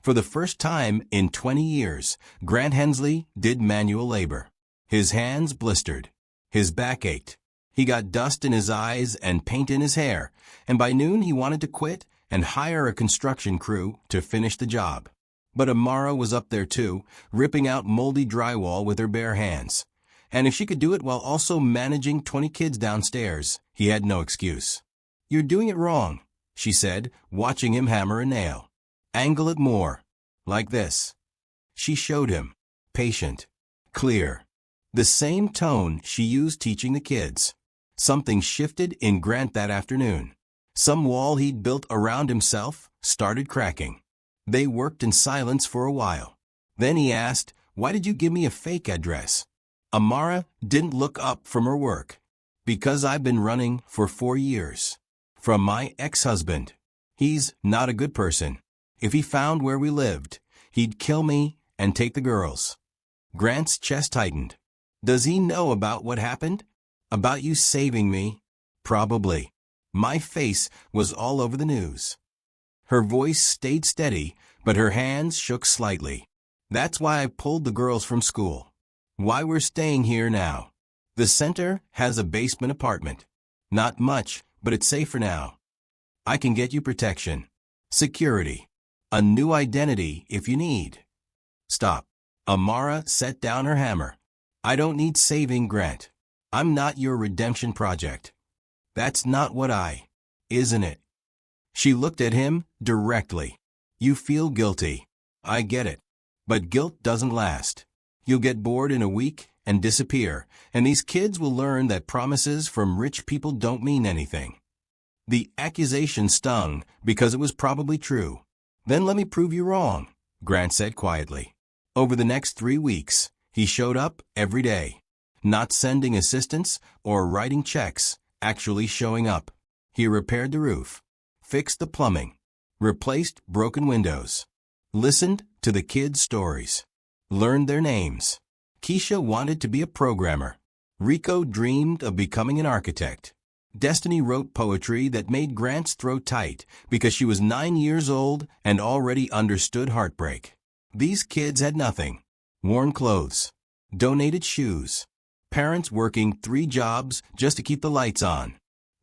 S1: For the first time in 20 years, Grant Hensley did manual labor. His hands blistered. His back ached. He got dust in his eyes and paint in his hair, and by noon he wanted to quit and hire a construction crew to finish the job. But Amara was up there too, ripping out moldy drywall with her bare hands. And if she could do it while also managing 20 kids downstairs, he had no excuse. You're doing it wrong, she said, watching him hammer a nail. Angle it more. Like this. She showed him. Patient. Clear. The same tone she used teaching the kids. Something shifted in Grant that afternoon. Some wall he'd built around himself started cracking. They worked in silence for a while. Then he asked, "Why did you give me a fake address?" Amara didn't look up from her work. Because I've been running for 4 years. From my ex-husband. He's not a good person. If he found where we lived, he'd kill me and take the girls. Grant's chest tightened. Does he know about what happened? About you saving me? Probably. My face was all over the news. Her voice stayed steady, but her hands shook slightly. That's why I pulled the girls from school. Why we're staying here now. The center has a basement apartment. Not much, but it's safe for now. I can get you protection. Security. A new identity if you need. Stop. Amara set down her hammer. I don't need saving, Grant. I'm not your redemption project. That's not what isn't it? She looked at him directly. You feel guilty. I get it. But guilt doesn't last. You'll get bored in a week and disappear, and these kids will learn that promises from rich people don't mean anything. The accusation stung because it was probably true. Then let me prove you wrong, Grant said quietly. Over the next 3 weeks, he showed up every day. Not sending assistants or writing checks, actually showing up. He repaired the roof, fixed the plumbing, replaced broken windows, listened to the kids' stories, learned their names. Keisha wanted to be a programmer. Rico dreamed of becoming an architect. Destiny wrote poetry that made Grant's throat tight because she was 9 years old and already understood heartbreak. These kids had nothing. Worn clothes. Donated shoes. Parents working 3 jobs just to keep the lights on.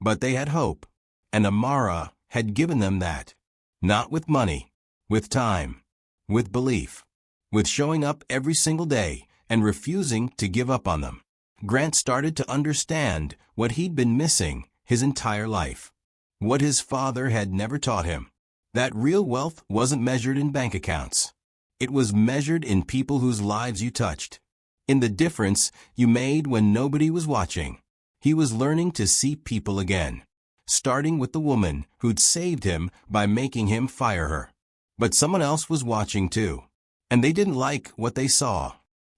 S1: But they had hope. And Amara had given them that. Not with money. With time. With belief. With showing up every single day and refusing to give up on them. Grant started to understand what he'd been missing his entire life. What his father had never taught him. That real wealth wasn't measured in bank accounts. It was measured in people whose lives you touched. In the difference you made when nobody was watching. He was learning to see people again. Starting with the woman who'd saved him by making him fire her. But someone else was watching too. And they didn't like what they saw.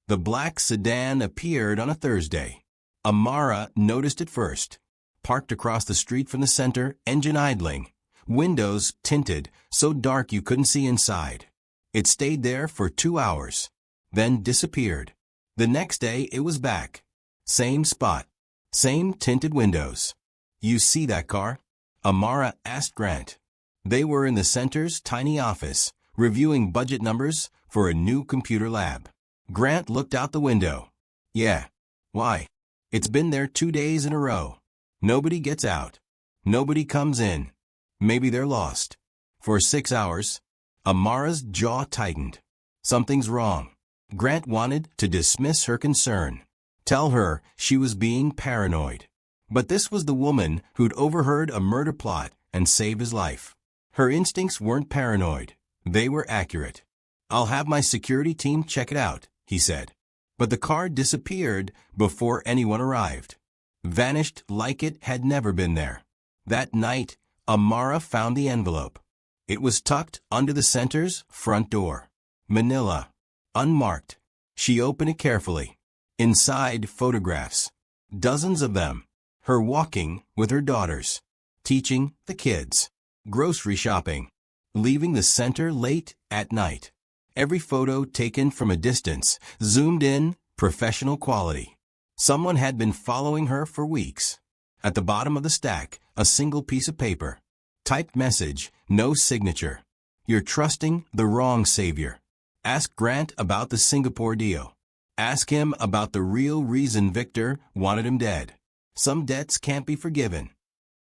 S1: The black sedan appeared on a Thursday. Amara noticed it first. Parked across the street from the center, engine idling. Windows tinted, so dark you couldn't see inside. It stayed there for 2 hours. Then disappeared. The next day it was back. Same spot. Same tinted windows. You see that car? Amara asked Grant. They were in the center's tiny office, reviewing budget numbers for a new computer lab. Grant looked out the window. Yeah. Why? It's been there 2 days in a row. Nobody gets out. Nobody comes in. Maybe they're lost. For 6 hours, Amara's jaw tightened. Something's wrong. Grant wanted to dismiss her concern, tell her she was being paranoid. But this was the woman who'd overheard a murder plot and saved his life. Her instincts weren't paranoid. They were accurate. "I'll have my security team check it out," he said. But the car disappeared before anyone arrived. Vanished like it had never been there. That night, Amara found the envelope. It was tucked under the center's front door. Manila. Unmarked. She opened it carefully. Inside, photographs. Dozens of them. Her walking with her daughters. Teaching the kids. Grocery shopping. Leaving the center late at night. Every photo taken from a distance, zoomed in, professional quality. Someone had been following her for weeks. At the bottom of the stack, a single piece of paper. Typed message, no signature. "You're trusting the wrong savior. Ask Grant about the Singapore deal. Ask him about the real reason Victor wanted him dead. Some debts can't be forgiven."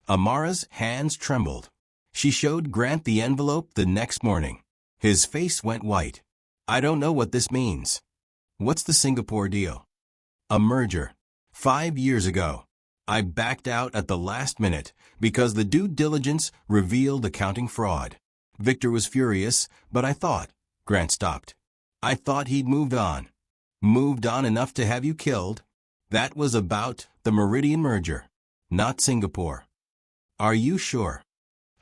S1: Amara's hands trembled. She showed Grant the envelope the next morning. His face went white. "I don't know what this means." "What's the Singapore deal?" "A merger. 5 years ago. I backed out at the last minute because the due diligence revealed accounting fraud. Victor was furious, but I thought—" Grant stopped. "I thought he'd moved on. Moved on enough to have you killed. That was about the Meridian merger, not Singapore." "Are you sure?"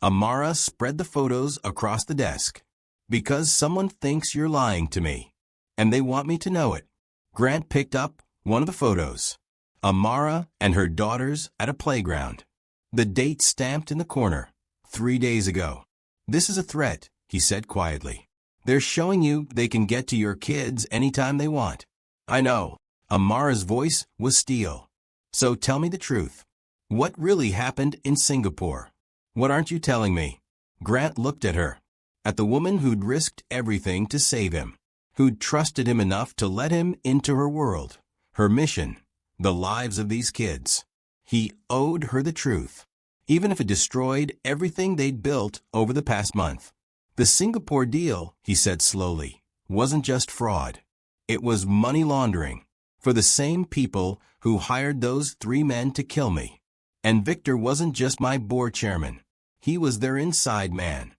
S1: Amara spread the photos across the desk. "Because someone thinks you're lying to me, and they want me to know it." Grant picked up one of the photos. Amara and her daughters at a playground. The date stamped in the corner. 3 days ago. "This is a threat," he said quietly. "They're showing you they can get to your kids anytime they want." "I know." Amara's voice was steel. "So tell me the truth. What really happened in Singapore? What aren't you telling me?" Grant looked at her. At the woman who'd risked everything to save him. Who'd trusted him enough to let him into her world. Her mission. The lives of these kids. He owed her the truth. Even if it destroyed everything they'd built over the past month. "The Singapore deal," he said slowly, "wasn't just fraud. It was money laundering. For the same people who hired those 3 men to kill me. And Victor wasn't just my board chairman. He was their inside man."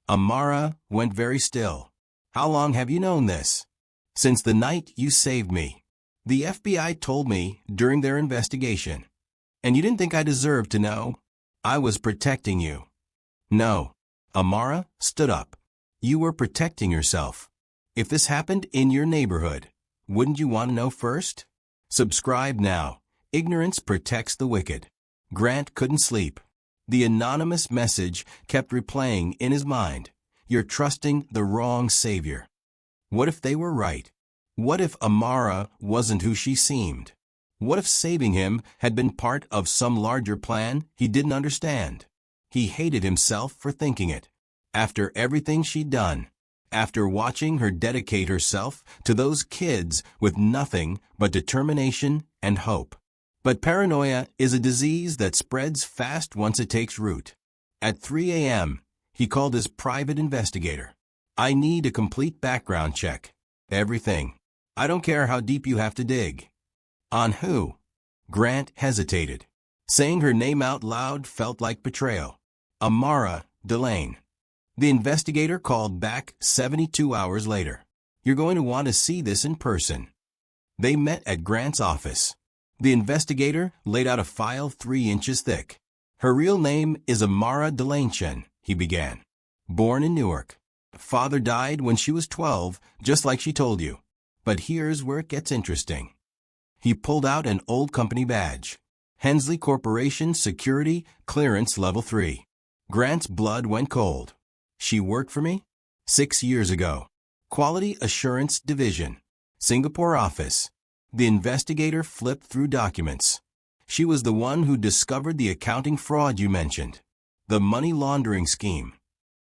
S1: Amara went very still. "How long have you known this?" "Since the night you saved me. The FBI told me during their investigation. And you didn't think I deserved to know? I was protecting you." "No." Amara stood up. "You were protecting yourself. If this happened in your neighborhood, wouldn't you want to know first?" Subscribe now. Ignorance protects the wicked. Grant couldn't sleep. The anonymous message kept replaying in his mind. "You're trusting the wrong savior." What if they were right? What if Amara wasn't who she seemed? What if saving him had been part of some larger plan he didn't understand? He hated himself for thinking it. After everything she'd done, after watching her dedicate herself to those kids with nothing but determination and hope. But paranoia is a disease that spreads fast once it takes root. At 3 a.m., he called his private investigator. "I need a complete background check. Everything. I don't care how deep you have to dig." "On who?" Grant hesitated. Saying her name out loud felt like betrayal. "Amara Delane." The investigator called back 72 hours later. "You're going to want to see this in person." They met at Grant's office. The investigator laid out a file 3 inches thick. "Her real name is Amara Delane," he began. "Born in Newark. Father died when she was 12, just like she told you. But here's where it gets interesting." He pulled out an old company badge. Hensley Corporation Security Clearance Level 3. Grant's blood went cold. "She worked for me? 6 years ago. Quality Assurance Division. Singapore office." The investigator flipped through documents. "She was the one who discovered the accounting fraud you mentioned. The money laundering scheme."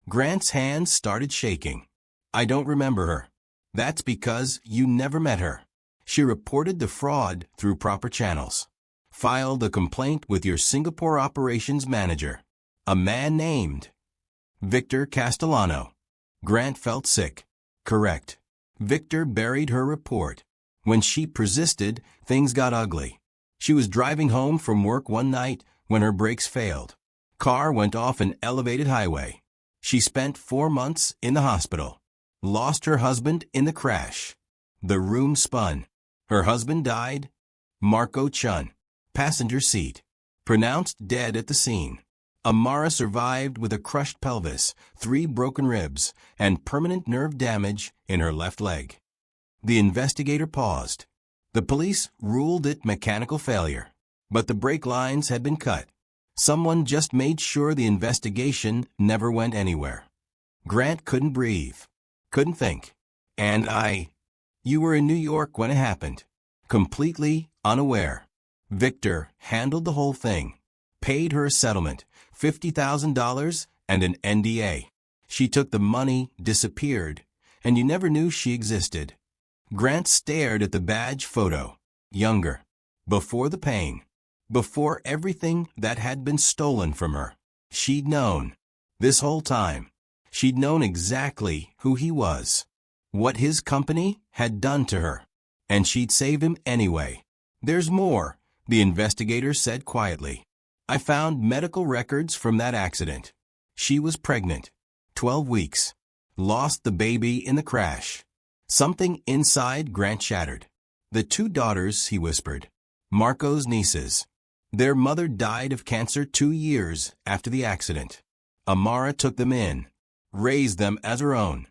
S1: Grant's hands started shaking. "I don't remember her." "That's because you never met her. She reported the fraud through proper channels. filed a complaint with your Singapore operations manager, a man named Victor Castellano. Grant felt sick. Correct. Victor buried her report. When she persisted, things got ugly. She was driving home from work one night when her brakes failed. Car went off an elevated highway. She spent 4 months in the hospital. Lost her husband in the crash. The room spun. Her husband died. Marco Chun. Passenger seat. Pronounced dead at the scene. Amara survived with a crushed pelvis, 3 broken ribs, and permanent nerve damage in her left leg. The investigator paused. The police ruled it mechanical failure, but the brake lines had been cut. Someone just made sure the investigation never went anywhere. Grant couldn't breathe, couldn't think. And you were in New York when it happened, completely unaware. Victor handled the whole thing, paid her a settlement, $50,000 and an NDA. She took the money, disappeared, and you never knew she existed. Grant stared at the badge photo, younger, before the pain, before everything that had been stolen from her. She'd known. This whole time, she'd known exactly who he was, what his company had done to her, and she'd save him anyway. There's more, the investigator said quietly. I found medical records from that accident. She was pregnant, 12 weeks, lost the baby in the crash. Something inside Grant shattered. The 2 daughters, he whispered, Marco's nieces. Their mother died of cancer 2 years after the accident. Amara took them in, raised them as her own.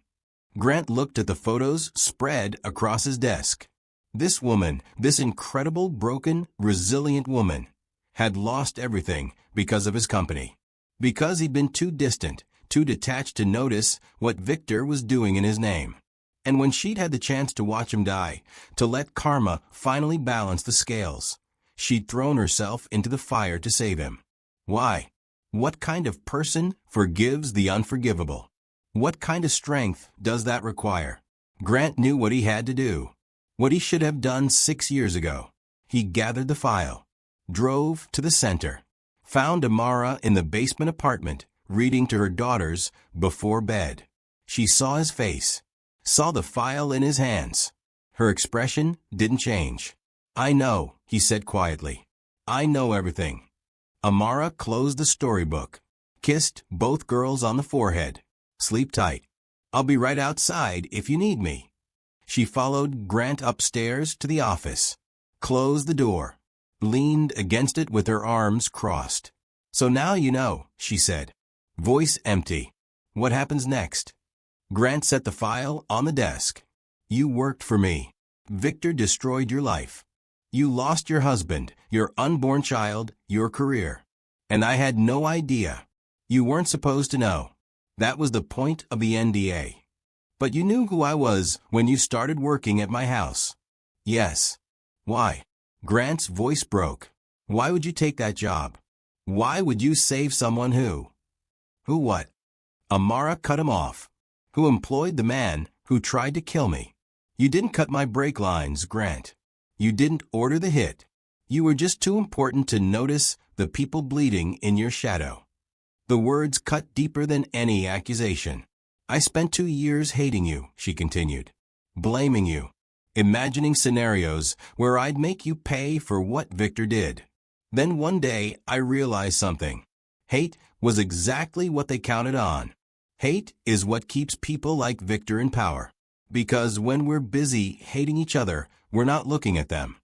S1: Grant looked at the photos spread across his desk. This woman, this incredible, broken, resilient woman, had lost everything because of his company. Because he'd been too distant, too detached to notice what Victor was doing in his name. And when she'd had the chance to watch him die, to let karma finally balance the scales, she'd thrown herself into the fire to save him. Why? What kind of person forgives the unforgivable? What kind of strength does that require? Grant knew what he had to do, what he should have done 6 years ago. He gathered the file, drove to the center, found Amara in the basement apartment, reading to her daughters before bed. She saw his face, saw the file in his hands. Her expression didn't change. I know, he said quietly. I know everything. Amara closed the storybook, kissed both girls on the forehead. Sleep tight. I'll be right outside if you need me. She followed Grant upstairs to the office, closed the door, leaned against it with her arms crossed. So now you know, she said, voice empty. What happens next? Grant set the file on the desk. You worked for me. Victor destroyed your life. You lost your husband, your unborn child, your career. And I had no idea. You weren't supposed to know. That was the point of the NDA. But you knew who I was when you started working at my house. Yes. Why? Grant's voice broke. Why would you take that job? Why would you save someone who? Who what? Amara cut him off. Who employed the man who tried to kill me. You didn't cut my brake lines, Grant. You didn't order the hit. You were just too important to notice the people bleeding in your shadow. The words cut deeper than any accusation. I spent 2 years hating you, she continued, blaming you, imagining scenarios where I'd make you pay for what Victor did. Then one day I realized something. Hate was exactly what they counted on. Hate is what keeps people like Victor in power. Because when we're busy hating each other, we're not looking at them.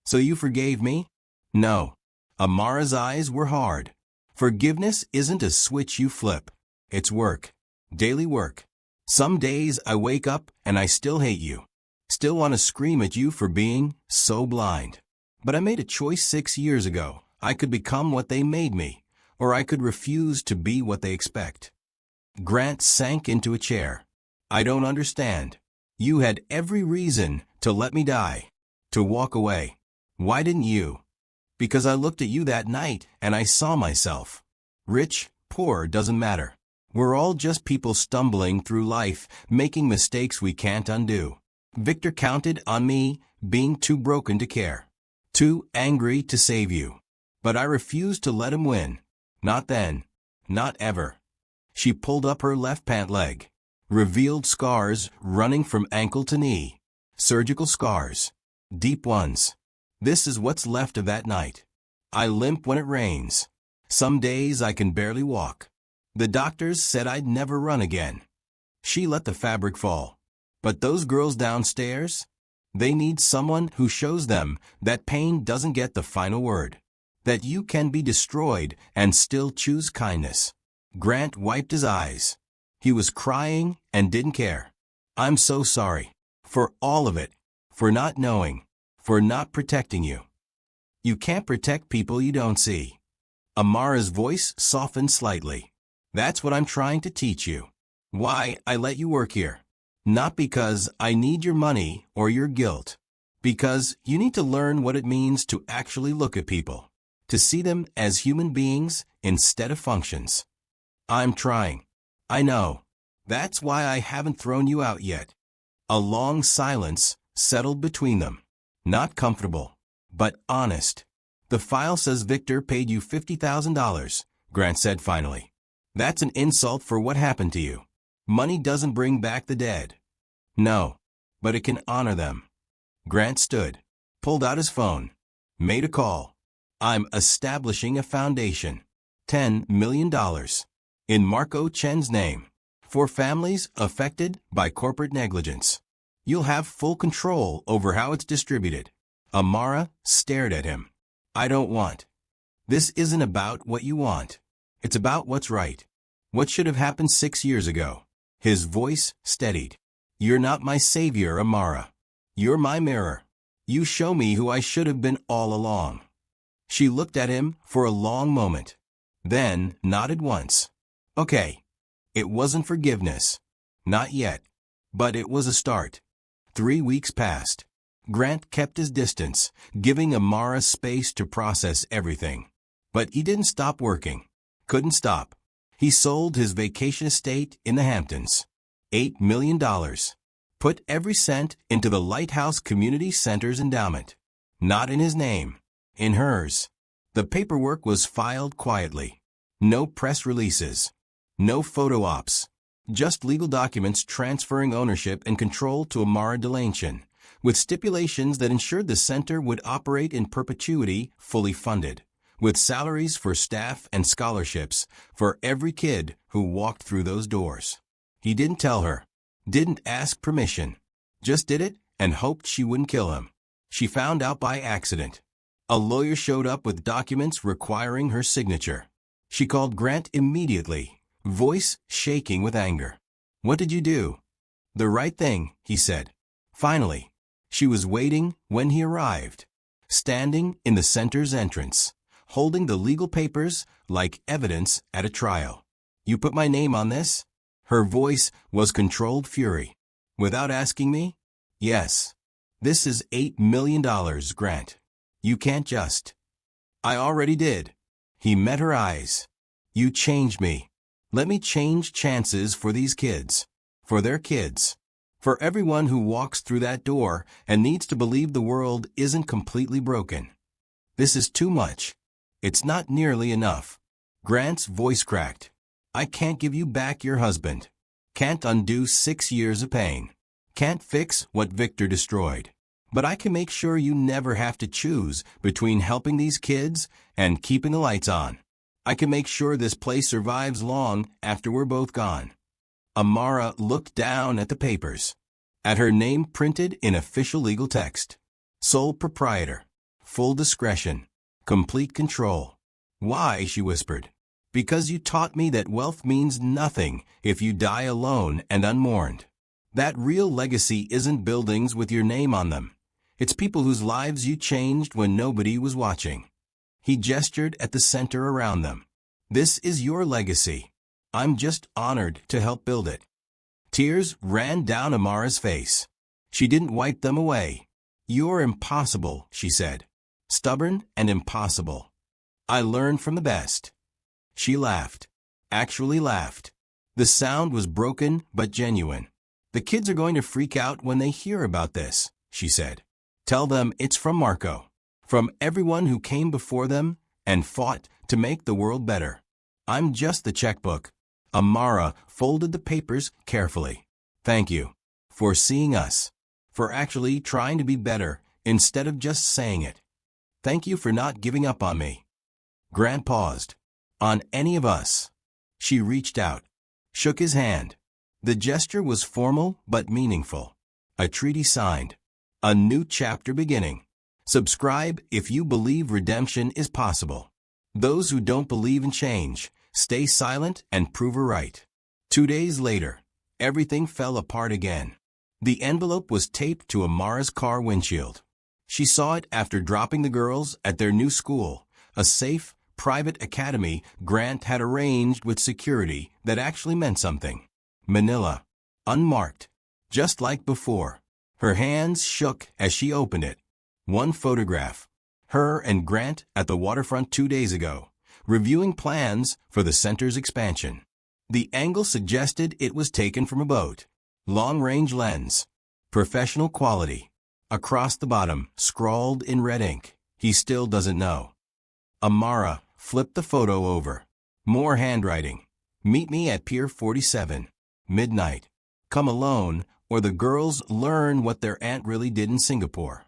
S1: So you forgave me? No. Amara's eyes were hard. Forgiveness isn't a switch you flip. It's work. Daily work. Some days I wake up and I still hate you. Still want to scream at you for being so blind. But I made a choice 6 years ago. I could become what they made me, or I could refuse to be what they expect. Grant sank into a chair. I don't understand. You had every reason to let me die, to walk away. Why didn't you? Because I looked at you that night and I saw myself. Rich, poor, doesn't matter. We're all just people stumbling through life, making mistakes we can't undo. Victor counted on me being too broken to care. Too angry to save you. But I refused to let him win. Not then. Not ever. She pulled up her left pant leg. Revealed scars running from ankle to knee. Surgical scars. Deep ones. This is what's left of that night. I limp when it rains. Some days I can barely walk. The doctors said I'd never run again. She let the fabric fall. But those girls downstairs? They need someone who shows them that pain doesn't get the final word. That you can be destroyed and still choose kindness. Grant wiped his eyes. He was crying and didn't care. I'm so sorry. For all of it. For not knowing. For not protecting you. You can't protect people you don't see. Amara's voice softened slightly. That's what I'm trying to teach you. Why I let you work here. Not because I need your money or your guilt. Because you need to learn what it means to actually look at people. To see them as human beings instead of functions. I'm trying. I know. That's why I haven't thrown you out yet. A long silence settled between them. Not comfortable, but honest. The file says Victor paid you $50,000, Grant said finally. That's an insult for what happened to you. Money doesn't bring back the dead. No, but it can honor them. Grant stood, pulled out his phone, made a call. I'm establishing a foundation. $10 million. In Marco Chen's name. For families affected by corporate negligence. You'll have full control over how it's distributed. Amara stared at him. I don't want. This isn't about what you want. It's about what's right. What should have happened 6 years ago? His voice steadied. You're not my savior, Amara. You're my mirror. You show me who I should have been all along. She looked at him for a long moment. Then nodded once. Okay. It wasn't forgiveness. Not yet. But it was a start. 3 weeks passed. Grant kept his distance, giving Amara space to process everything. But he didn't stop working. Couldn't stop. He sold his vacation estate in the Hamptons. $8 million. Put every cent into the Lighthouse Community Center's endowment. Not in his name. In hers. The paperwork was filed quietly. No press releases. No photo ops. Just legal documents transferring ownership and control to Amara Delanchin, with stipulations that ensured the center would operate in perpetuity, fully funded, with salaries for staff and scholarships for every kid who walked through those doors. He didn't tell her. Didn't ask permission. Just did it and hoped she wouldn't kill him. She found out by accident. A lawyer showed up with documents requiring her signature. She called Grant immediately, voice shaking with anger. What did you do? The right thing, he said. Finally, she was waiting when he arrived, standing in the center's entrance, holding the legal papers like evidence at a trial. You put my name on this? Her voice was controlled fury. Without asking me? Yes. This is $8 million, Grant. You can't just. I already did. He met her eyes. You changed me. Let me change chances for these kids. For their kids. For everyone who walks through that door and needs to believe the world isn't completely broken. This is too much. It's not nearly enough. Grant's voice cracked. I can't give you back your husband. Can't undo 6 years of pain. Can't fix what Victor destroyed. But I can make sure you never have to choose between helping these kids and keeping the lights on. I can make sure this place survives long after we're both gone. Amara looked down at the papers. At her name printed in official legal text. Sole proprietor. Full discretion. Complete control. Why, she whispered. Because you taught me that wealth means nothing if you die alone and unmourned. That real legacy isn't buildings with your name on them. It's people whose lives you changed when nobody was watching. He gestured at the center around them. This is your legacy. I'm just honored to help build it. Tears ran down Amara's face. She didn't wipe them away. You're impossible, she said. Stubborn and impossible. I learned from the best. She laughed. Actually laughed. The sound was broken but genuine. The kids are going to freak out when they hear about this, she said. Tell them it's from Marco. from everyone who came before them and fought to make the world better. I'm just the checkbook. Amara folded the papers carefully. Thank you for seeing us, for actually trying to be better instead of just saying it. Thank you for not giving up on me. Grant paused. On any of us. She reached out, shook his hand. The gesture was formal but meaningful. A treaty signed. A new chapter beginning. Subscribe if you believe redemption is possible. Those who don't believe in change, stay silent and prove her right. 2 days later, everything fell apart again. The envelope was taped to Amara's car windshield. She saw it after dropping the girls at their new school, a safe, private academy Grant had arranged with security that actually meant something. Manila. Unmarked. Just like before. Her hands shook as she opened it. One photograph. Her and Grant at the waterfront 2 days ago, reviewing plans for the center's expansion. The angle suggested it was taken from a boat. Long-range lens. Professional quality. Across the bottom, scrawled in red ink, he still doesn't know. Amara flipped the photo over. More handwriting. Meet me at Pier 47. Midnight. Come alone, or the girls learn what their aunt really did in Singapore.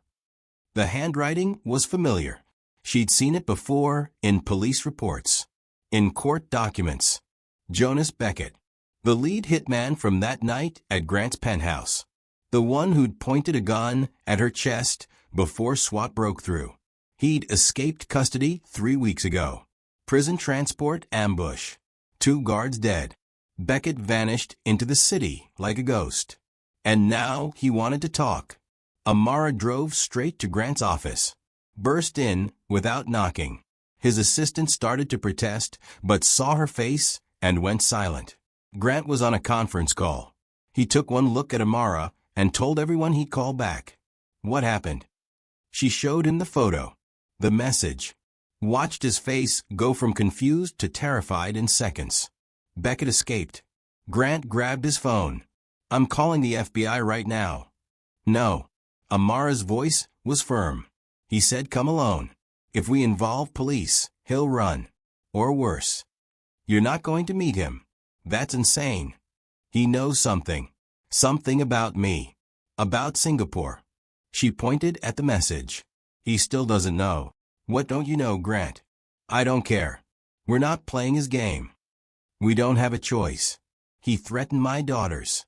S1: The handwriting was familiar. She'd seen it before in police reports, in court documents. Jonas Beckett, the lead hitman from that night at Grant's penthouse. The one who'd pointed a gun at her chest before SWAT broke through. He'd escaped custody 3 weeks ago. Prison transport ambush. 2 guards dead. Beckett vanished into the city like a ghost. And now he wanted to talk. Amara drove straight to Grant's office. Burst in without knocking. His assistant started to protest, but saw her face and went silent. Grant was on a conference call. He took one look at Amara and told everyone he'd call back. What happened? She showed him the photo. The message. Watched his face go from confused to terrified in seconds. Beckett escaped. Grant grabbed his phone. I'm calling the FBI right now. No. Amara's voice was firm. He said, come alone. If we involve police, he'll run. Or worse. You're not going to meet him. That's insane. He knows something. Something about me. About Singapore. She pointed at the message. He still doesn't know. What don't you know, Grant? I don't care. We're not playing his game. We don't have a choice. He threatened my daughters.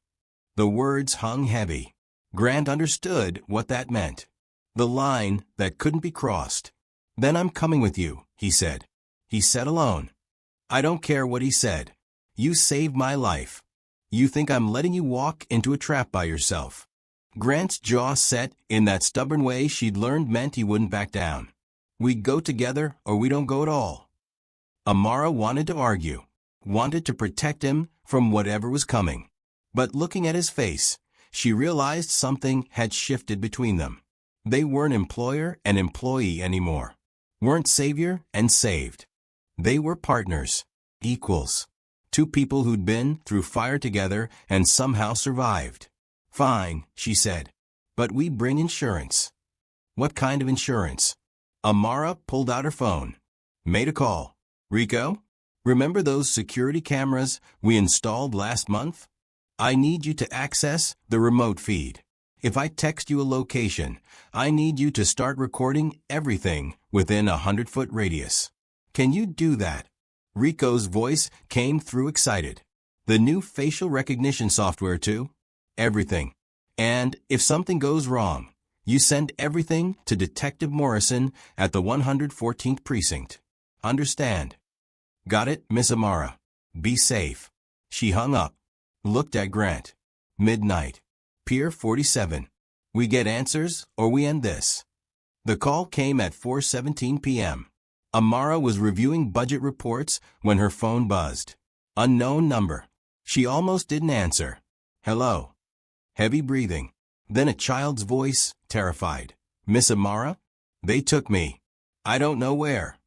S1: The words hung heavy. Grant understood what that meant. The line that couldn't be crossed. Then I'm coming with you, he said. He said alone. I don't care what he said. You saved my life. You think I'm letting you walk into a trap by yourself. Grant's jaw set in that stubborn way she'd learned meant he wouldn't back down. We go together or we don't go at all. Amara wanted to argue, wanted to protect him from whatever was coming. But looking at his face, she realized something had shifted between them. They weren't employer and employee anymore. Weren't savior and saved. They were partners, equals. 2 people who'd been through fire together and somehow survived. Fine, she said. But we bring insurance. What kind of insurance? Amara pulled out her phone. Made a call. Rico? Remember those security cameras we installed last month? I need you to access the remote feed. If I text you a location, I need you to start recording everything within a 100-foot radius. Can you do that? Rico's voice came through excited. The new facial recognition software too? Everything. And if something goes wrong, you send everything to Detective Morrison at the 114th Precinct. Understand? Got it, Miss Amara. Be safe. She hung up. Looked at Grant. Midnight. Pier 47. We get answers or we end this. The call came at 4:17 p.m. Amara was reviewing budget reports when her phone buzzed. Unknown number. She almost didn't answer. Hello. Heavy breathing. Then a child's voice, terrified. Miss Amara? They took me. I don't know where.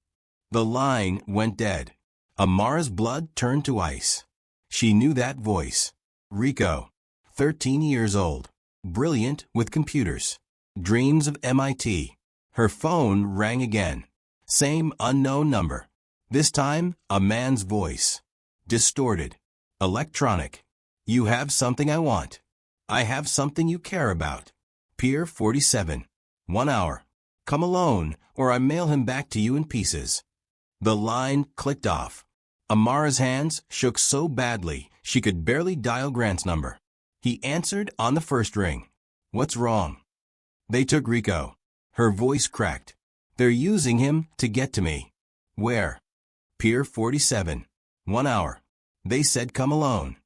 S1: The line went dead. Amara's blood turned to ice. She knew that voice. Rico. 13 years old. Brilliant with computers. Dreams of MIT. Her phone rang again. Same unknown number. This time, a man's voice. Distorted. Electronic. You have something I want. I have something you care about. Pier 47. 1 hour. Come alone, or I mail him back to you in pieces. The line clicked off. Amara's hands shook so badly she could barely dial Grant's number. He answered on the first ring. What's wrong? They took Rico. Her voice cracked. They're using him to get to me. Where? Pier 47. 1 hour. They said come alone.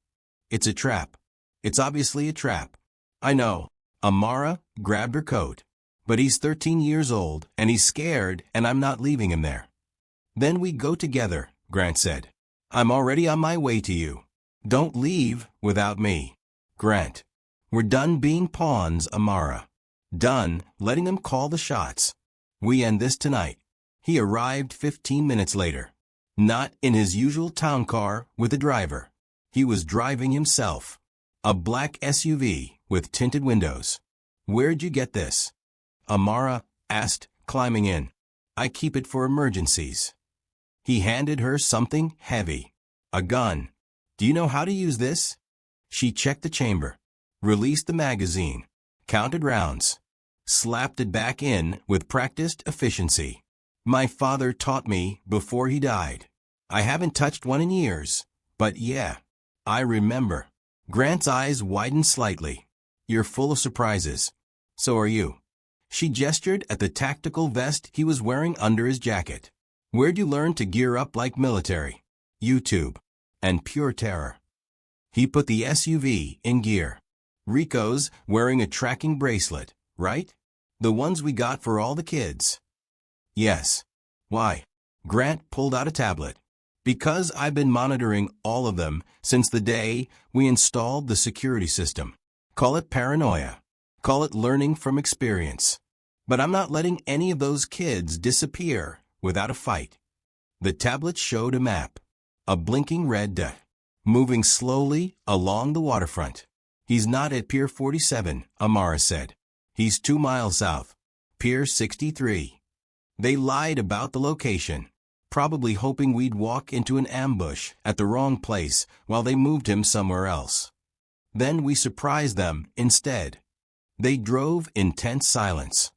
S1: It's a trap. It's obviously a trap. I know. Amara grabbed her coat. But he's 13 years old, and he's scared, and I'm not leaving him there. Then we go together, Grant said. I'm already on my way to you. Don't leave without me. Grant. We're done being pawns, Amara. Done letting them call the shots. We end this tonight. He arrived 15 minutes later. Not in his usual town car with a driver. He was driving himself. A black SUV with tinted windows. Where'd you get this? Amara asked, climbing in. I keep it for emergencies. He handed her something heavy. A gun. Do you know how to use this? She checked the chamber. Released the magazine. Counted rounds. Slapped it back in with practiced efficiency. My father taught me before he died. I haven't touched one in years. But yeah, I remember. Grant's eyes widened slightly. You're full of surprises. So are you. She gestured at the tactical vest he was wearing under his jacket. Where'd you learn to gear up like military? YouTube. And pure terror. He put the SUV in gear. Rico's wearing a tracking bracelet, right? The ones we got for all the kids. Yes. Why? Grant pulled out a tablet. Because I've been monitoring all of them since the day we installed the security system. Call it paranoia. Call it learning from experience. But I'm not letting any of those kids disappear without a fight. The tablet showed a map. A blinking red dot. Moving slowly along the waterfront. He's not at Pier 47, Amara said. He's 2 miles south. Pier 63. They lied about the location. Probably hoping we'd walk into an ambush at the wrong place while they moved him somewhere else. Then we surprised them instead. They drove in tense silence.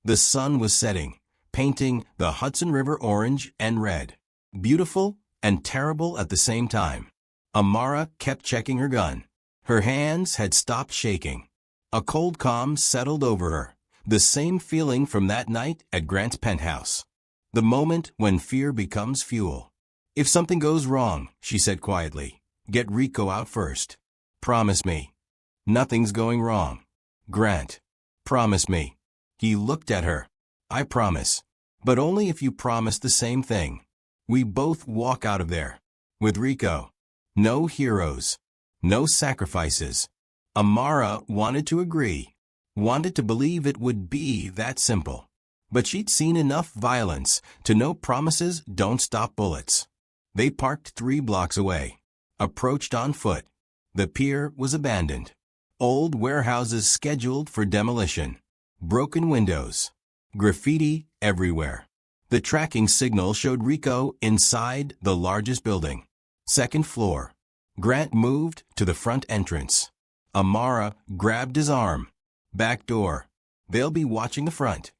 S1: The sun was setting, painting the Hudson River orange and red. Beautiful and terrible at the same time. Amara kept checking her gun. Her hands had stopped shaking. A cold calm settled over her, the same feeling from that night at Grant's penthouse. The moment when fear becomes fuel. If something goes wrong, she said quietly, get Rico out first. Promise me. Nothing's going wrong. Grant. Promise me. He looked at her. I promise. But only if you promise the same thing. We both walk out of there. With Rico. No heroes. No sacrifices. Amara wanted to agree. Wanted to believe it would be that simple. But she'd seen enough violence to know promises don't stop bullets. They parked 3 blocks away. Approached on foot. The pier was abandoned. Old warehouses scheduled for demolition. Broken windows. Graffiti everywhere. The tracking signal showed Rico inside the largest building. 2nd floor. Grant moved to the front entrance. Amara grabbed his arm. Back door. They'll be watching the front.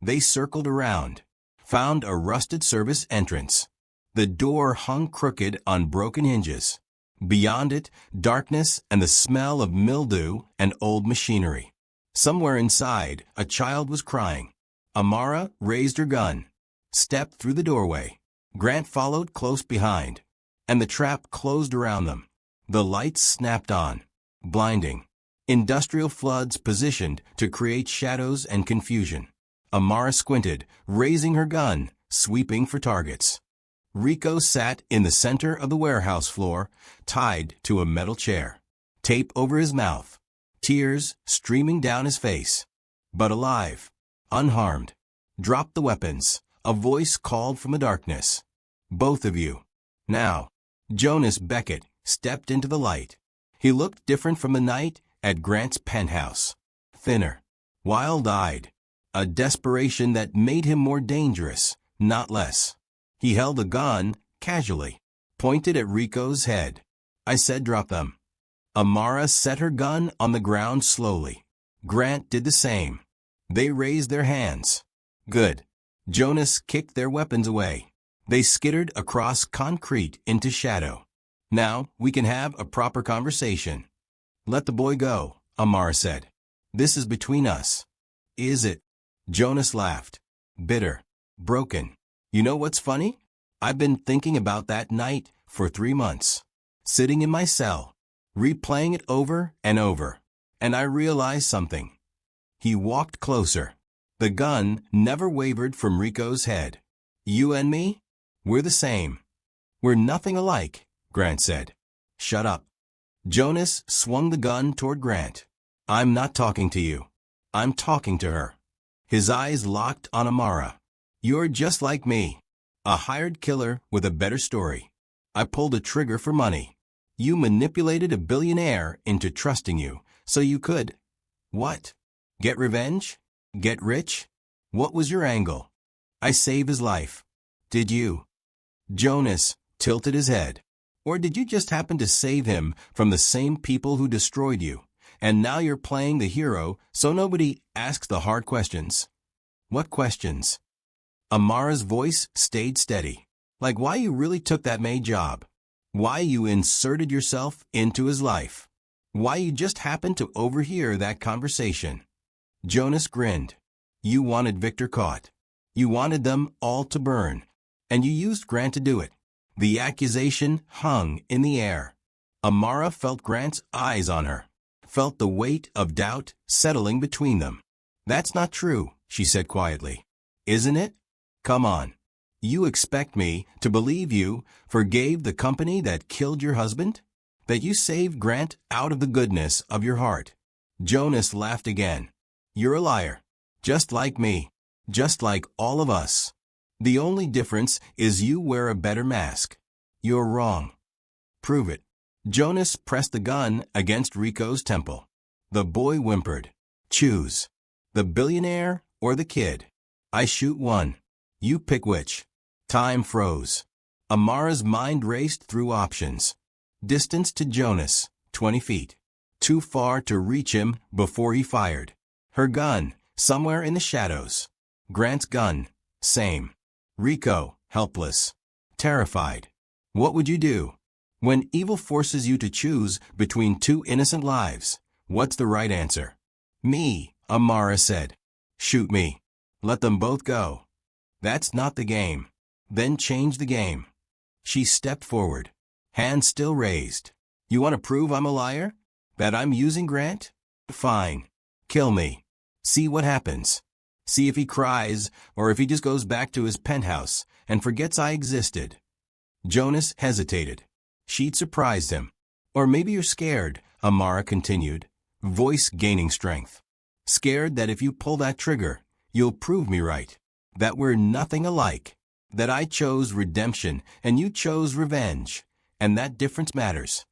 S1: They circled around. Found a rusted service entrance. The door hung crooked on broken hinges. Beyond it, darkness and the smell of mildew and old machinery. Somewhere inside, a child was crying. Amara raised her gun. Stepped through the doorway. Grant followed close behind. And the trap closed around them. The lights snapped on. Blinding. Industrial floods positioned to create shadows and confusion. Amara squinted, raising her gun, sweeping for targets. Rico sat in the center of the warehouse floor, tied to a metal chair. Tape over his mouth. Tears streaming down his face. But alive. Unharmed. Drop the weapons. A voice called from the darkness. Both of you. Now. Jonas Beckett stepped into the light. He looked different from the night at Grant's penthouse. Thinner. Wild-eyed. a desperation that made him more dangerous, not less. He held a gun, casually, pointed at Rico's head. I said drop them. Amara set her gun on the ground slowly. Grant did the same. They raised their hands. Good. Jonas kicked their weapons away. They skittered across concrete into shadow. Now we can have a proper conversation. Let the boy go, Amara said. This is between us. Is it? Jonas laughed. Bitter. Broken. You know what's funny? I've been thinking about that night for 3 months. Sitting in my cell, replaying it over and over. And I realized something. He walked closer. The gun never wavered from Rico's head. You and me? We're the same. We're nothing alike, Grant said. Shut up. Jonas swung the gun toward Grant. I'm not talking to you. I'm talking to her. His eyes locked on Amara. You're just like me. A hired killer with a better story. I pulled a trigger for money. You manipulated a billionaire into trusting you, so you could. What? Get revenge? Get rich? What was your angle? I saved his life. Did you? Jonas tilted his head. Or did you just happen to save him from the same people who destroyed you, and now you're playing the hero so nobody asks the hard questions? What questions? Amara's voice stayed steady. Like why you really took that Maid job. Why you inserted yourself into his life. Why you just happened to overhear that conversation. Jonas grinned. You wanted Victor caught. You wanted them all to burn. And you used Grant to do it. The accusation hung in the air. Amara felt Grant's eyes on her. Felt the weight of doubt settling between them. That's not true, she said quietly. Isn't it? Come on. You expect me to believe you forgave the company that killed your husband? That you saved Grant out of the goodness of your heart? Jonas laughed again. You're a liar. Just like me. Just like all of us. The only difference is you wear a better mask. You're wrong. Prove it. Jonas pressed the gun against Rico's temple. The boy whimpered. Choose. The billionaire or the kid? I shoot one. You pick which. Time froze. Amara's mind raced through options. Distance to Jonas, 20 feet. Too far to reach him before he fired. Her gun, somewhere in the shadows. Grant's gun, same. Rico, helpless. Terrified. What would you do? When evil forces you to choose between 2 innocent lives, what's the right answer? Me, Amara said. Shoot me. Let them both go. That's not the game. Then change the game. She stepped forward. Hand still raised. You want to prove I'm a liar? That I'm using Grant? Fine. Kill me. See what happens. See if he cries or if he just goes back to his penthouse and forgets I existed. Jonas hesitated. She'd surprised him. Or maybe you're scared, Amara continued, voice gaining strength. Scared that if you pull that trigger, you'll prove me right. That we're nothing alike. That I chose redemption and you chose revenge. And that difference matters.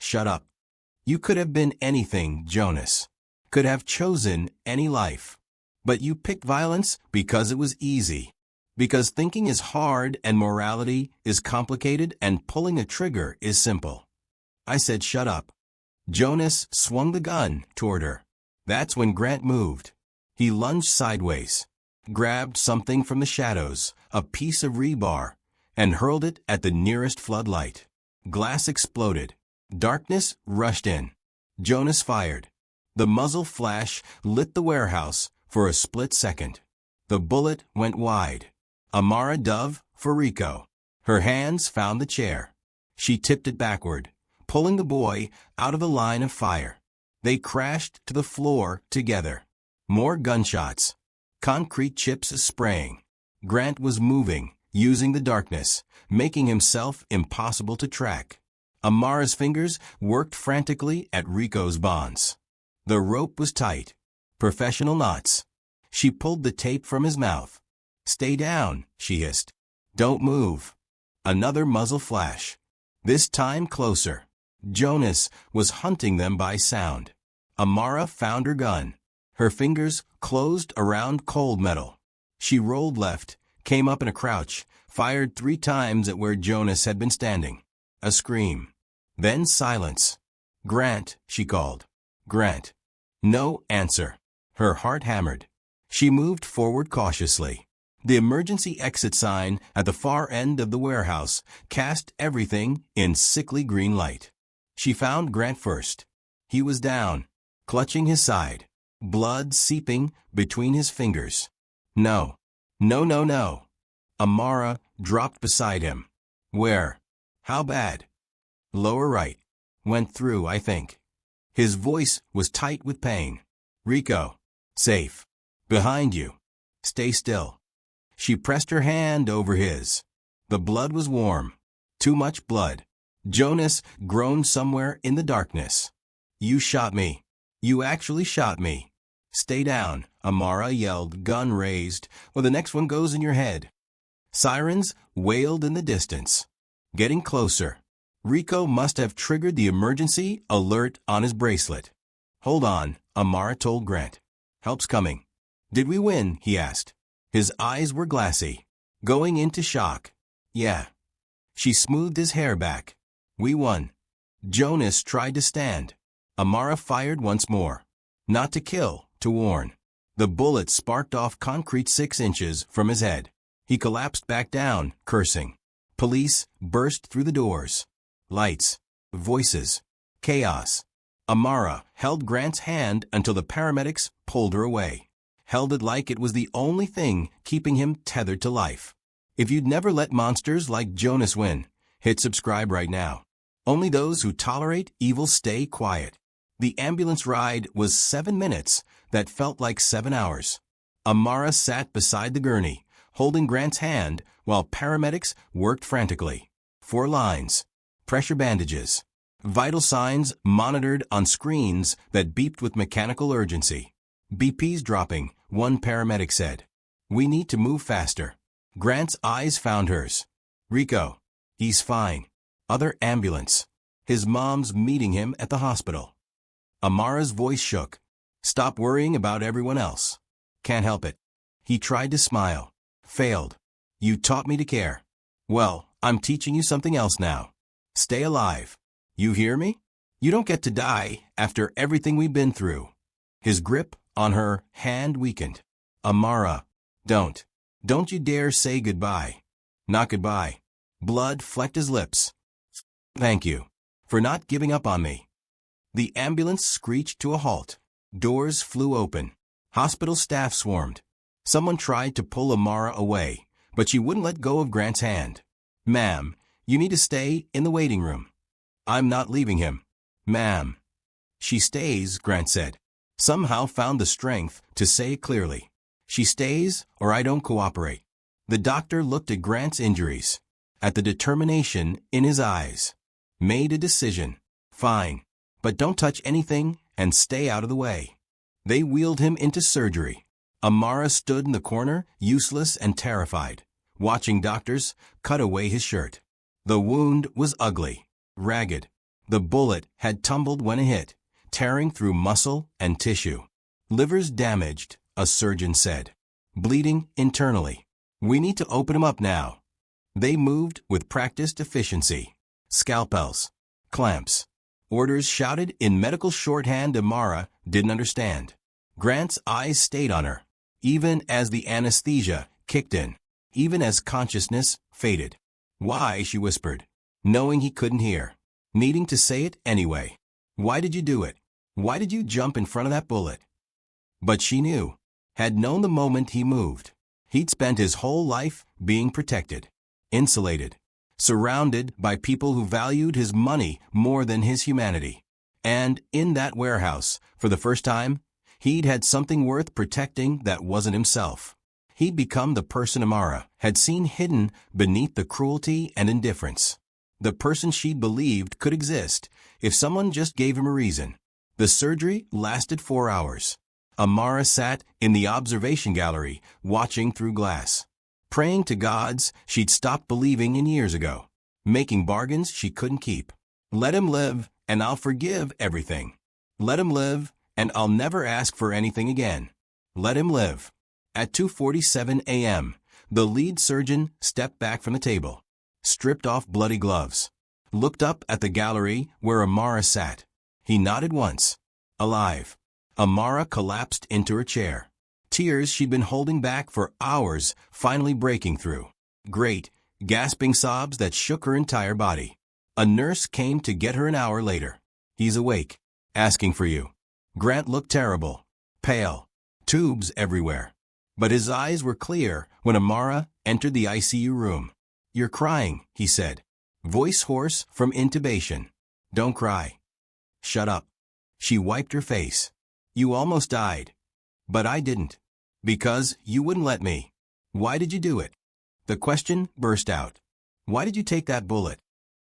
S1: Shut up. You could have been anything, Jonas. Could have chosen any life. But you picked violence because it was easy. Because thinking is hard and morality is complicated and pulling a trigger is simple. I said shut up. Jonas swung the gun toward her. That's when Grant moved. He lunged sideways, grabbed something from the shadows, a piece of rebar, and hurled it at the nearest floodlight. Glass exploded. Darkness rushed in. Jonas fired. The muzzle flash lit the warehouse for a split second. The bullet went wide. Amara dove for Rico. Her hands found the chair. She tipped it backward, pulling the boy out of the line of fire. They crashed to the floor together. More gunshots. Concrete chips spraying. Grant was moving, using the darkness, making himself impossible to track. Amara's fingers worked frantically at Rico's bonds. The rope was tight. Professional knots. She pulled the tape from his mouth. Stay down, she hissed. Don't move. Another muzzle flash. This time closer. Jonas was hunting them by sound. Amara found her gun. Her fingers closed around cold metal. She rolled left, came up in a crouch, fired 3 times at where Jonas had been standing. A scream. Then silence. "Grant," she called. "Grant." No answer. Her heart hammered. She moved forward cautiously. The emergency exit sign at the far end of the warehouse cast everything in sickly green light. She found Grant first. He was down, clutching his side, blood seeping between his fingers. No. No, no, no. Amara dropped beside him. "Where? How bad?" "Lower right. Went through, I think." His voice was tight with pain. "Rico. Safe. Behind you. Stay still." She pressed her hand over his. The blood was warm. Too much blood. Jonas groaned somewhere in the darkness. "You shot me. You actually shot me." "Stay down," Amara yelled, gun raised, "or the next one goes in your head." Sirens wailed in the distance. Getting closer. Rico must have triggered the emergency alert on his bracelet. "Hold on," Amara told Grant. "Help's coming." "Did we win?" he asked. His eyes were glassy. Going into shock. "Yeah." She smoothed his hair back. "We won." Jonas tried to stand. Amara fired once more. Not to kill, to warn. The bullet sparked off concrete 6 inches from his head. He collapsed back down, cursing. Police burst through the doors. Lights. Voices. Chaos. Amara held Grant's hand until the paramedics pulled her away. Held it like it was the only thing keeping him tethered to life. If you'd never let monsters like Jonas win, hit subscribe right now. Only those who tolerate evil stay quiet. The ambulance ride was 7 minutes that felt like 7 hours. Amara sat beside the gurney, holding Grant's hand while paramedics worked frantically. 4 lines. Pressure bandages. Vital signs monitored on screens that beeped with mechanical urgency. "BP's dropping," one paramedic said. "We need to move faster." Grant's eyes found hers. "Rico. He's fine." Other ambulance. His mom's meeting him at the hospital. Amara's voice shook. "Stop worrying about everyone else." "Can't help it." He tried to smile. Failed. "You taught me to care. Well, I'm teaching you something else now. Stay alive. You hear me? You don't get to die after everything we've been through." His grip on her hand weakened. "Amara, don't you dare say goodbye." "Not goodbye." Blood flecked his lips. "Thank you for not giving up on me." The ambulance screeched to a halt. Doors flew open. Hospital staff swarmed. Someone tried to pull Amara away, but she wouldn't let go of Grant's hand. "Ma'am, you need to stay in the waiting room." "I'm not leaving him." "Ma'am." "She stays," Grant said. Somehow found the strength to say it clearly. "She stays, or I don't cooperate." The doctor looked at Grant's injuries, at the determination in his eyes. Made a decision. "Fine. But don't touch anything and stay out of the way." They wheeled him into surgery. Amara stood in the corner, useless and terrified, watching doctors cut away his shirt. The wound was ugly, ragged. The bullet had tumbled when it hit, tearing through muscle and tissue. "Liver's damaged," a surgeon said. "Bleeding internally. We need to open him up now." They moved with practiced efficiency. Scalpels. Clamps. Orders shouted in medical shorthand Amara didn't understand. Grant's eyes stayed on her, even as the anesthesia kicked in, even as consciousness faded. "Why?" she whispered, knowing he couldn't hear, needing to say it anyway. "Why did you do it? Why did you jump in front of that bullet?" But she knew, had known the moment he moved. He'd spent his whole life being protected, insulated, surrounded by people who valued his money more than his humanity. And in that warehouse, for the first time, he'd had something worth protecting that wasn't himself. He'd become the person Amara had seen hidden beneath the cruelty and indifference. The person she'd believed could exist if someone just gave him a reason. The surgery lasted 4 hours. Amara sat in the observation gallery, watching through glass, praying to gods she'd stopped believing in years ago, making bargains she couldn't keep. "Let him live, and I'll forgive everything. Let him live, and I'll never ask for anything again. Let him live. At 2:47 a.m., the lead surgeon stepped back from the table, stripped off bloody gloves, looked up at the gallery where Amara sat. He nodded once. Alive. Amara collapsed into her chair. Tears she'd been holding back for hours finally breaking through. Great, gasping sobs that shook her entire body. A nurse came to get her an hour later. He's awake. Asking for you. Grant looked terrible. Pale. Tubes everywhere. But his eyes were clear when Amara entered the ICU room. You're crying, he said. Voice hoarse from intubation. Don't cry. Shut up. She wiped her face. You almost died. But I didn't. Because you wouldn't let me. Why did you do it? The question burst out. Why did you take that bullet?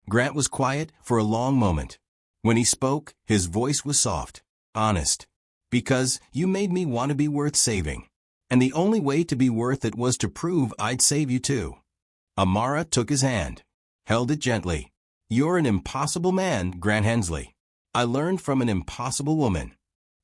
S1: Grant was quiet for a long moment. When he spoke, his voice was soft, honest. Because you made me want to be worth saving. And the only way to be worth it was to prove I'd save you too. Amara took his hand, held it gently. You're an impossible man, Grant Hensley. I learned from an impossible woman.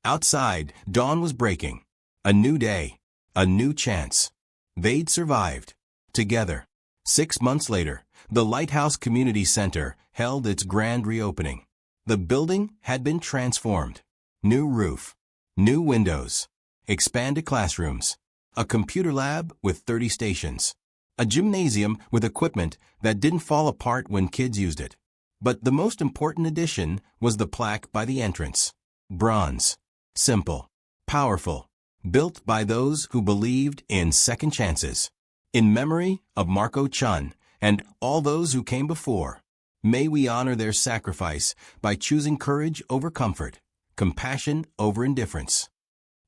S1: Outside, dawn was breaking. A new day. A new chance. They'd survived. Together. 6 months later, the Lighthouse Community Center held its grand reopening. The building had been transformed. New roof. New windows. Expanded classrooms. A computer lab with 30 stations. A gymnasium with equipment that didn't fall apart when kids used it. But the most important addition was the plaque by the entrance. Bronze. Simple. Powerful. Built by those who believed in second chances. In memory of Marco Chun and all those who came before, may we honor their sacrifice by choosing courage over comfort, compassion over indifference.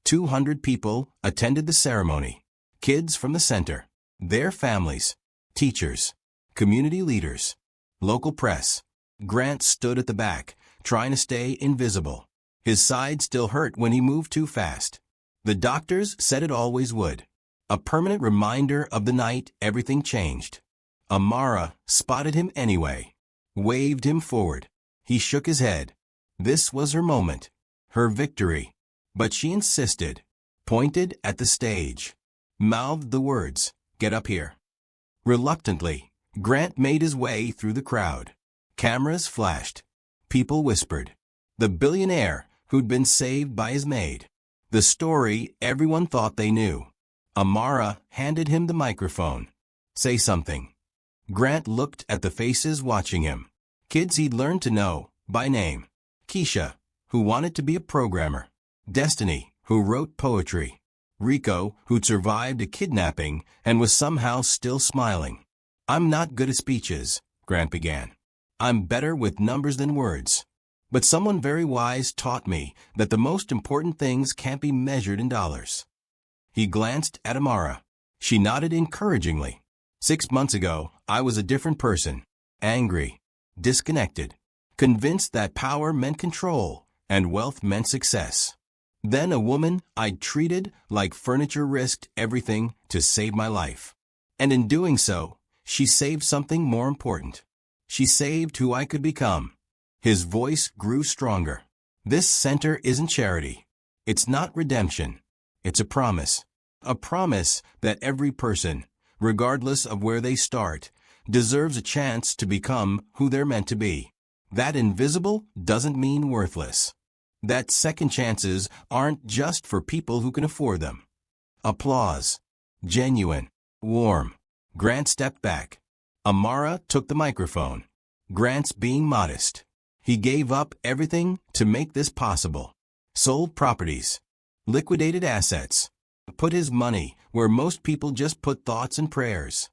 S1: 200 people attended the ceremony. Kids from the center, their families, teachers, community leaders, local press. Grant stood at the back, trying to stay invisible. His side still hurt when he moved too fast. The doctors said it always would. A permanent reminder of the night everything changed. Amara spotted him anyway, waved him forward. He shook his head. This was her moment, her victory. But she insisted, pointed at the stage, mouthed the words, "Get up here." Reluctantly, Grant made his way through the crowd. Cameras flashed. People whispered. The billionaire who'd been saved by his maid. The story everyone thought they knew. Amara handed him the microphone. Say something. Grant looked at the faces watching him. Kids he'd learned to know, by name. Keisha, who wanted to be a programmer. Destiny, who wrote poetry. Rico, who'd survived a kidnapping and was somehow still smiling. I'm not good at speeches, Grant began. I'm better with numbers than words. But someone very wise taught me that the most important things can't be measured in dollars. He glanced at Amara. She nodded encouragingly. 6 months ago, I was a different person. Angry. Disconnected. Convinced that power meant control and wealth meant success. Then a woman I'd treated like furniture risked everything to save my life. And in doing so, she saved something more important. She saved who I could become. His voice grew stronger. This center isn't charity. It's not redemption. It's a promise. A promise that every person, regardless of where they start, deserves a chance to become who they're meant to be. That invisible doesn't mean worthless. That second chances aren't just for people who can afford them. Applause. Genuine. Warm. Grant stepped back. Amara took the microphone. Grant's being modest. He gave up everything to make this possible. Sold properties. Liquidated assets. Put his money where most people just put thoughts and prayers.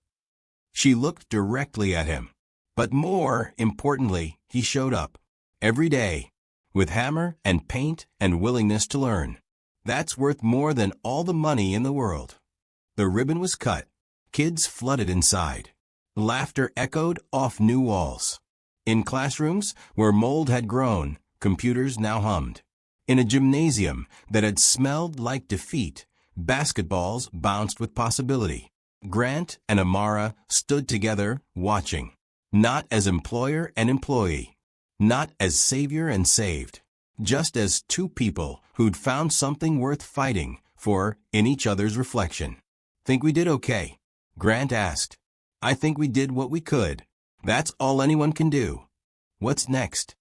S1: She looked directly at him. But more importantly, he showed up. Every day. With hammer and paint and willingness to learn. That's worth more than all the money in the world. The ribbon was cut. Kids flooded inside. Laughter echoed off new walls. In classrooms where mold had grown, computers now hummed. In a gymnasium that had smelled like defeat, basketballs bounced with possibility. Grant and Amara stood together, watching. Not as employer and employee. Not as savior and saved. just as two people who'd found something worth fighting for in each other's reflection. "Think we did okay?" Grant asked. "I think we did what we could. That's all anyone can do." "What's next?"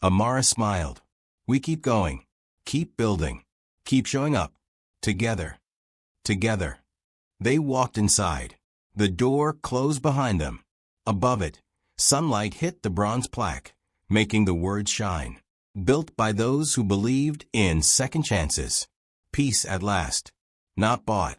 S1: Amara smiled. "We keep going. Keep building. Keep showing up. Together. Together." They walked inside. The door closed behind them. Above it, sunlight hit the bronze plaque, making the words shine. "Built by those who believed in second chances. Peace at last. Not bought.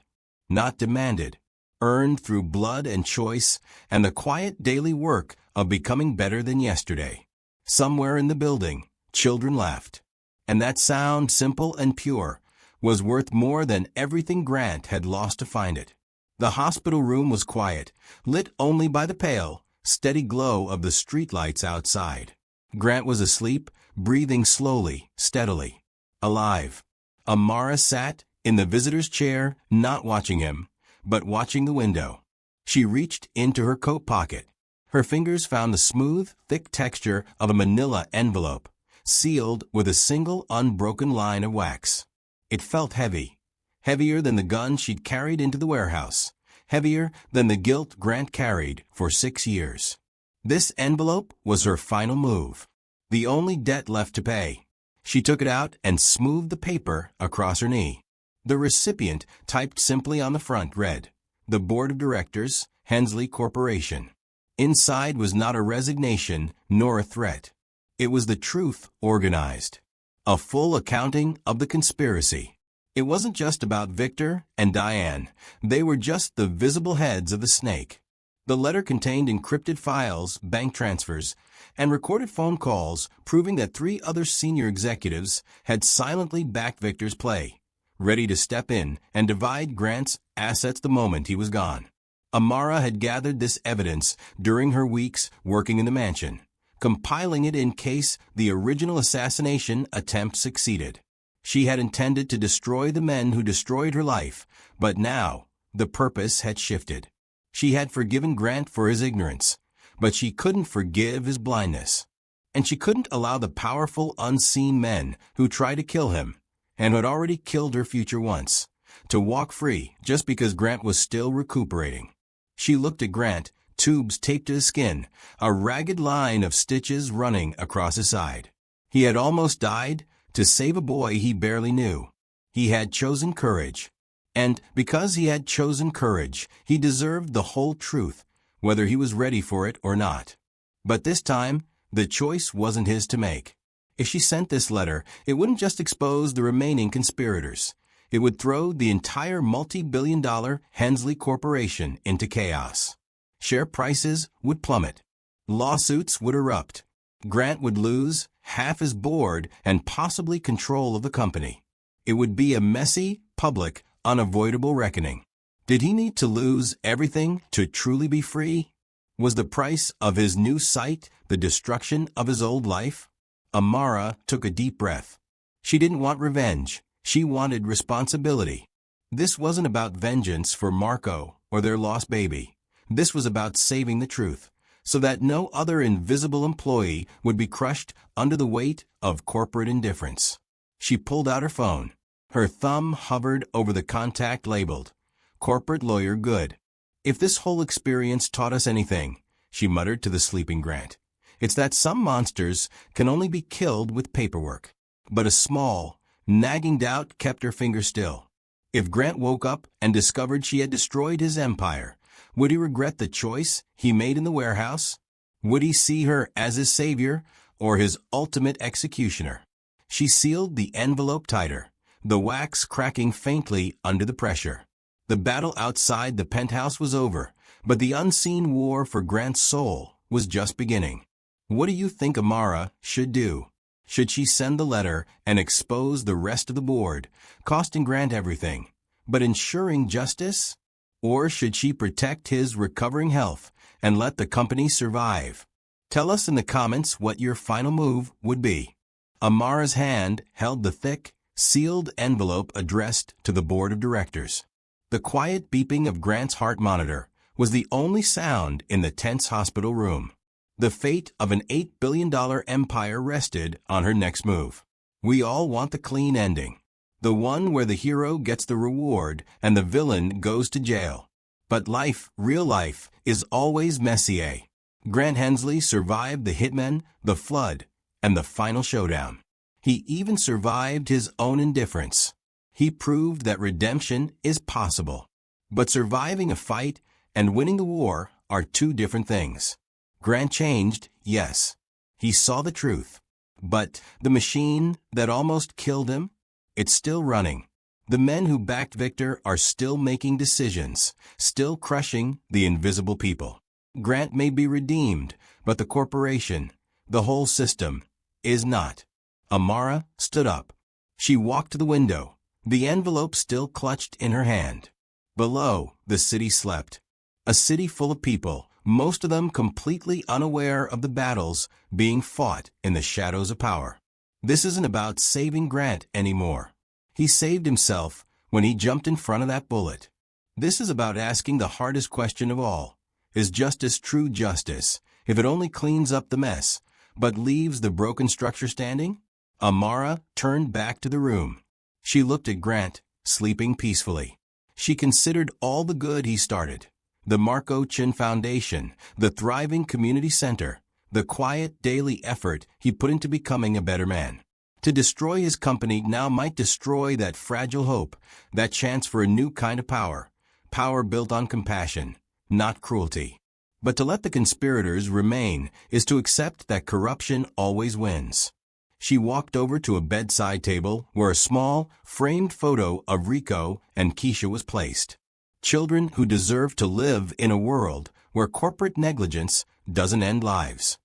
S1: Not demanded. Earned through blood and choice and the quiet daily work of becoming better than yesterday." Somewhere in the building, children laughed. And that sound, simple and pure, was worth more than everything Grant had lost to find it. The hospital room was quiet, lit only by the pale, steady glow of the streetlights outside. Grant was asleep, breathing slowly, steadily. Alive. Amara sat in the visitor's chair, not watching him, but watching the window. She reached into her coat pocket. Her fingers found the smooth, thick texture of a manila envelope, sealed with a single unbroken line of wax. It felt heavy. Heavier than the gun she'd carried into the warehouse. Heavier than the guilt Grant carried for 6 years. This envelope was her final move. The only debt left to pay. She took it out and smoothed the paper across her knee. The recipient, typed simply on the front, read, "The Board of Directors, Hensley Corporation." Inside was not a resignation nor a threat. It was the truth organized. A full accounting of the conspiracy. It wasn't just about Victor and Diane. They were just the visible heads of the snake. The letter contained encrypted files, bank transfers, and recorded phone calls proving that 3 other senior executives had silently backed Victor's play, ready to step in and divide Grant's assets the moment he was gone. Amara had gathered this evidence during her weeks working in the mansion, compiling it in case the original assassination attempt succeeded. She had intended to destroy the men who destroyed her life, but now the purpose had shifted. She had forgiven Grant for his ignorance, but she couldn't forgive his blindness. And she couldn't allow the powerful, unseen men who tried to kill him, and who had already killed her future once, to walk free just because Grant was still recuperating. She looked at Grant, tubes taped to his skin, a ragged line of stitches running across his side. He had almost died to save a boy he barely knew. He had chosen courage. And because he had chosen courage, he deserved the whole truth, whether he was ready for it or not. But this time, the choice wasn't his to make. If she sent this letter, it wouldn't just expose the remaining conspirators. It would throw the entire multi-billion-dollar Hensley Corporation into chaos. Share prices would plummet. Lawsuits would erupt. Grant would lose half his board and possibly control of the company. It would be a messy, public, unavoidable reckoning. Did he need to lose everything to truly be free? Was the price of his new sight the destruction of his old life? Amara took a deep breath. She didn't want revenge. She wanted responsibility. This wasn't about vengeance for Marco or their lost baby. This was about saving the truth, so that no other invisible employee would be crushed under the weight of corporate indifference. She pulled out her phone. Her thumb hovered over the contact labeled, "Corporate Lawyer Good." "If this whole experience taught us anything," she muttered to the sleeping Grant, "it's that some monsters can only be killed with paperwork." But a small, nagging doubt kept her fingers still. If Grant woke up and discovered she had destroyed his empire, would he regret the choice he made in the warehouse? Would he see her as his savior or his ultimate executioner? She sealed the envelope tighter, the wax cracking faintly under the pressure. The battle outside the penthouse was over, but the unseen war for Grant's soul was just beginning. What do you think Amara should do? Should she send the letter and expose the rest of the board, costing Grant everything, but ensuring justice? Or should she protect his recovering health and let the company survive? Tell us in the comments what your final move would be. Amara's hand held the thick, sealed envelope addressed to the board of directors. The quiet beeping of Grant's heart monitor was the only sound in the tense hospital room. The fate of an $8 billion empire rested on her next move. We all want the clean ending. The one where the hero gets the reward and the villain goes to jail. But life, real life, is always messy. Grant Hensley survived the hitmen, the flood, and the final showdown. He even survived his own indifference. He proved that redemption is possible. But surviving a fight and winning the war are two different things. Grant changed, yes. He saw the truth. But the machine that almost killed him, it's still running. The men who backed Victor are still making decisions, still crushing the invisible people. Grant may be redeemed, but the corporation, the whole system, is not. Amara stood up. She walked to the window, the envelope still clutched in her hand. Below, the city slept. A city full of people, most of them completely unaware of the battles being fought in the shadows of power. This isn't about saving Grant anymore. He saved himself when he jumped in front of that bullet. This is about asking the hardest question of all. Is justice true justice if it only cleans up the mess, but leaves the broken structure standing? Amara turned back to the room. She looked at Grant, sleeping peacefully. She considered all the good he started. The Marco Chin Foundation, the thriving community center, the quiet daily effort he put into becoming a better man. To destroy his company now might destroy that fragile hope, that chance for a new kind of power. Power built on compassion, not cruelty. But to let the conspirators remain is to accept that corruption always wins. She walked over to a bedside table where a small, framed photo of Rico and Keisha was placed. Children who deserve to live in a world where corporate negligence doesn't end lives.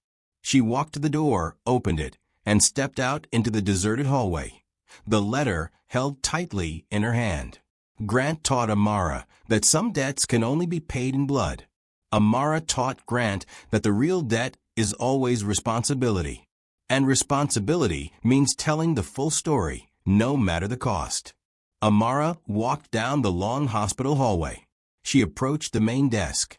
S1: She walked to the door, opened it, and stepped out into the deserted hallway, the letter held tightly in her hand. Grant taught Amara that some debts can only be paid in blood. Amara taught Grant that the real debt is always responsibility. And responsibility means telling the full story, no matter the cost. Amara walked down the long hospital hallway. She approached the main desk.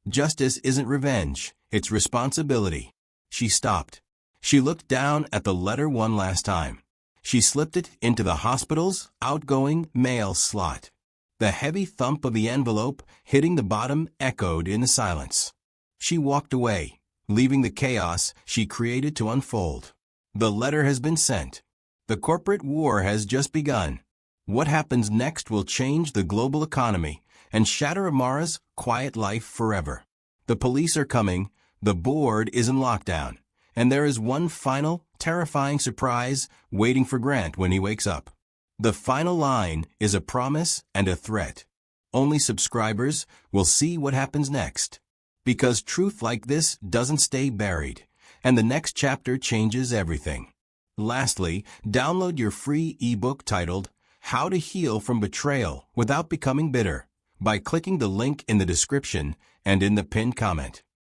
S1: Justice isn't revenge, it's responsibility. She stopped. She looked down at the letter one last time. She slipped it into the hospital's outgoing mail slot. The heavy thump of the envelope hitting the bottom echoed in the silence. She walked away, leaving the chaos she created to unfold. The letter has been sent. The corporate war has just begun. What happens next will change the global economy and shatter Amara's quiet life forever. The police are coming, the board is in lockdown, and there is one final, terrifying surprise waiting for Grant when he wakes up. The final line is a promise and a threat. Only subscribers will see what happens next. Because truth like this doesn't stay buried, and the next chapter changes everything. Lastly, download your free ebook titled How to Heal from Betrayal Without Becoming Bitter by clicking the link in the description and in the pinned comment.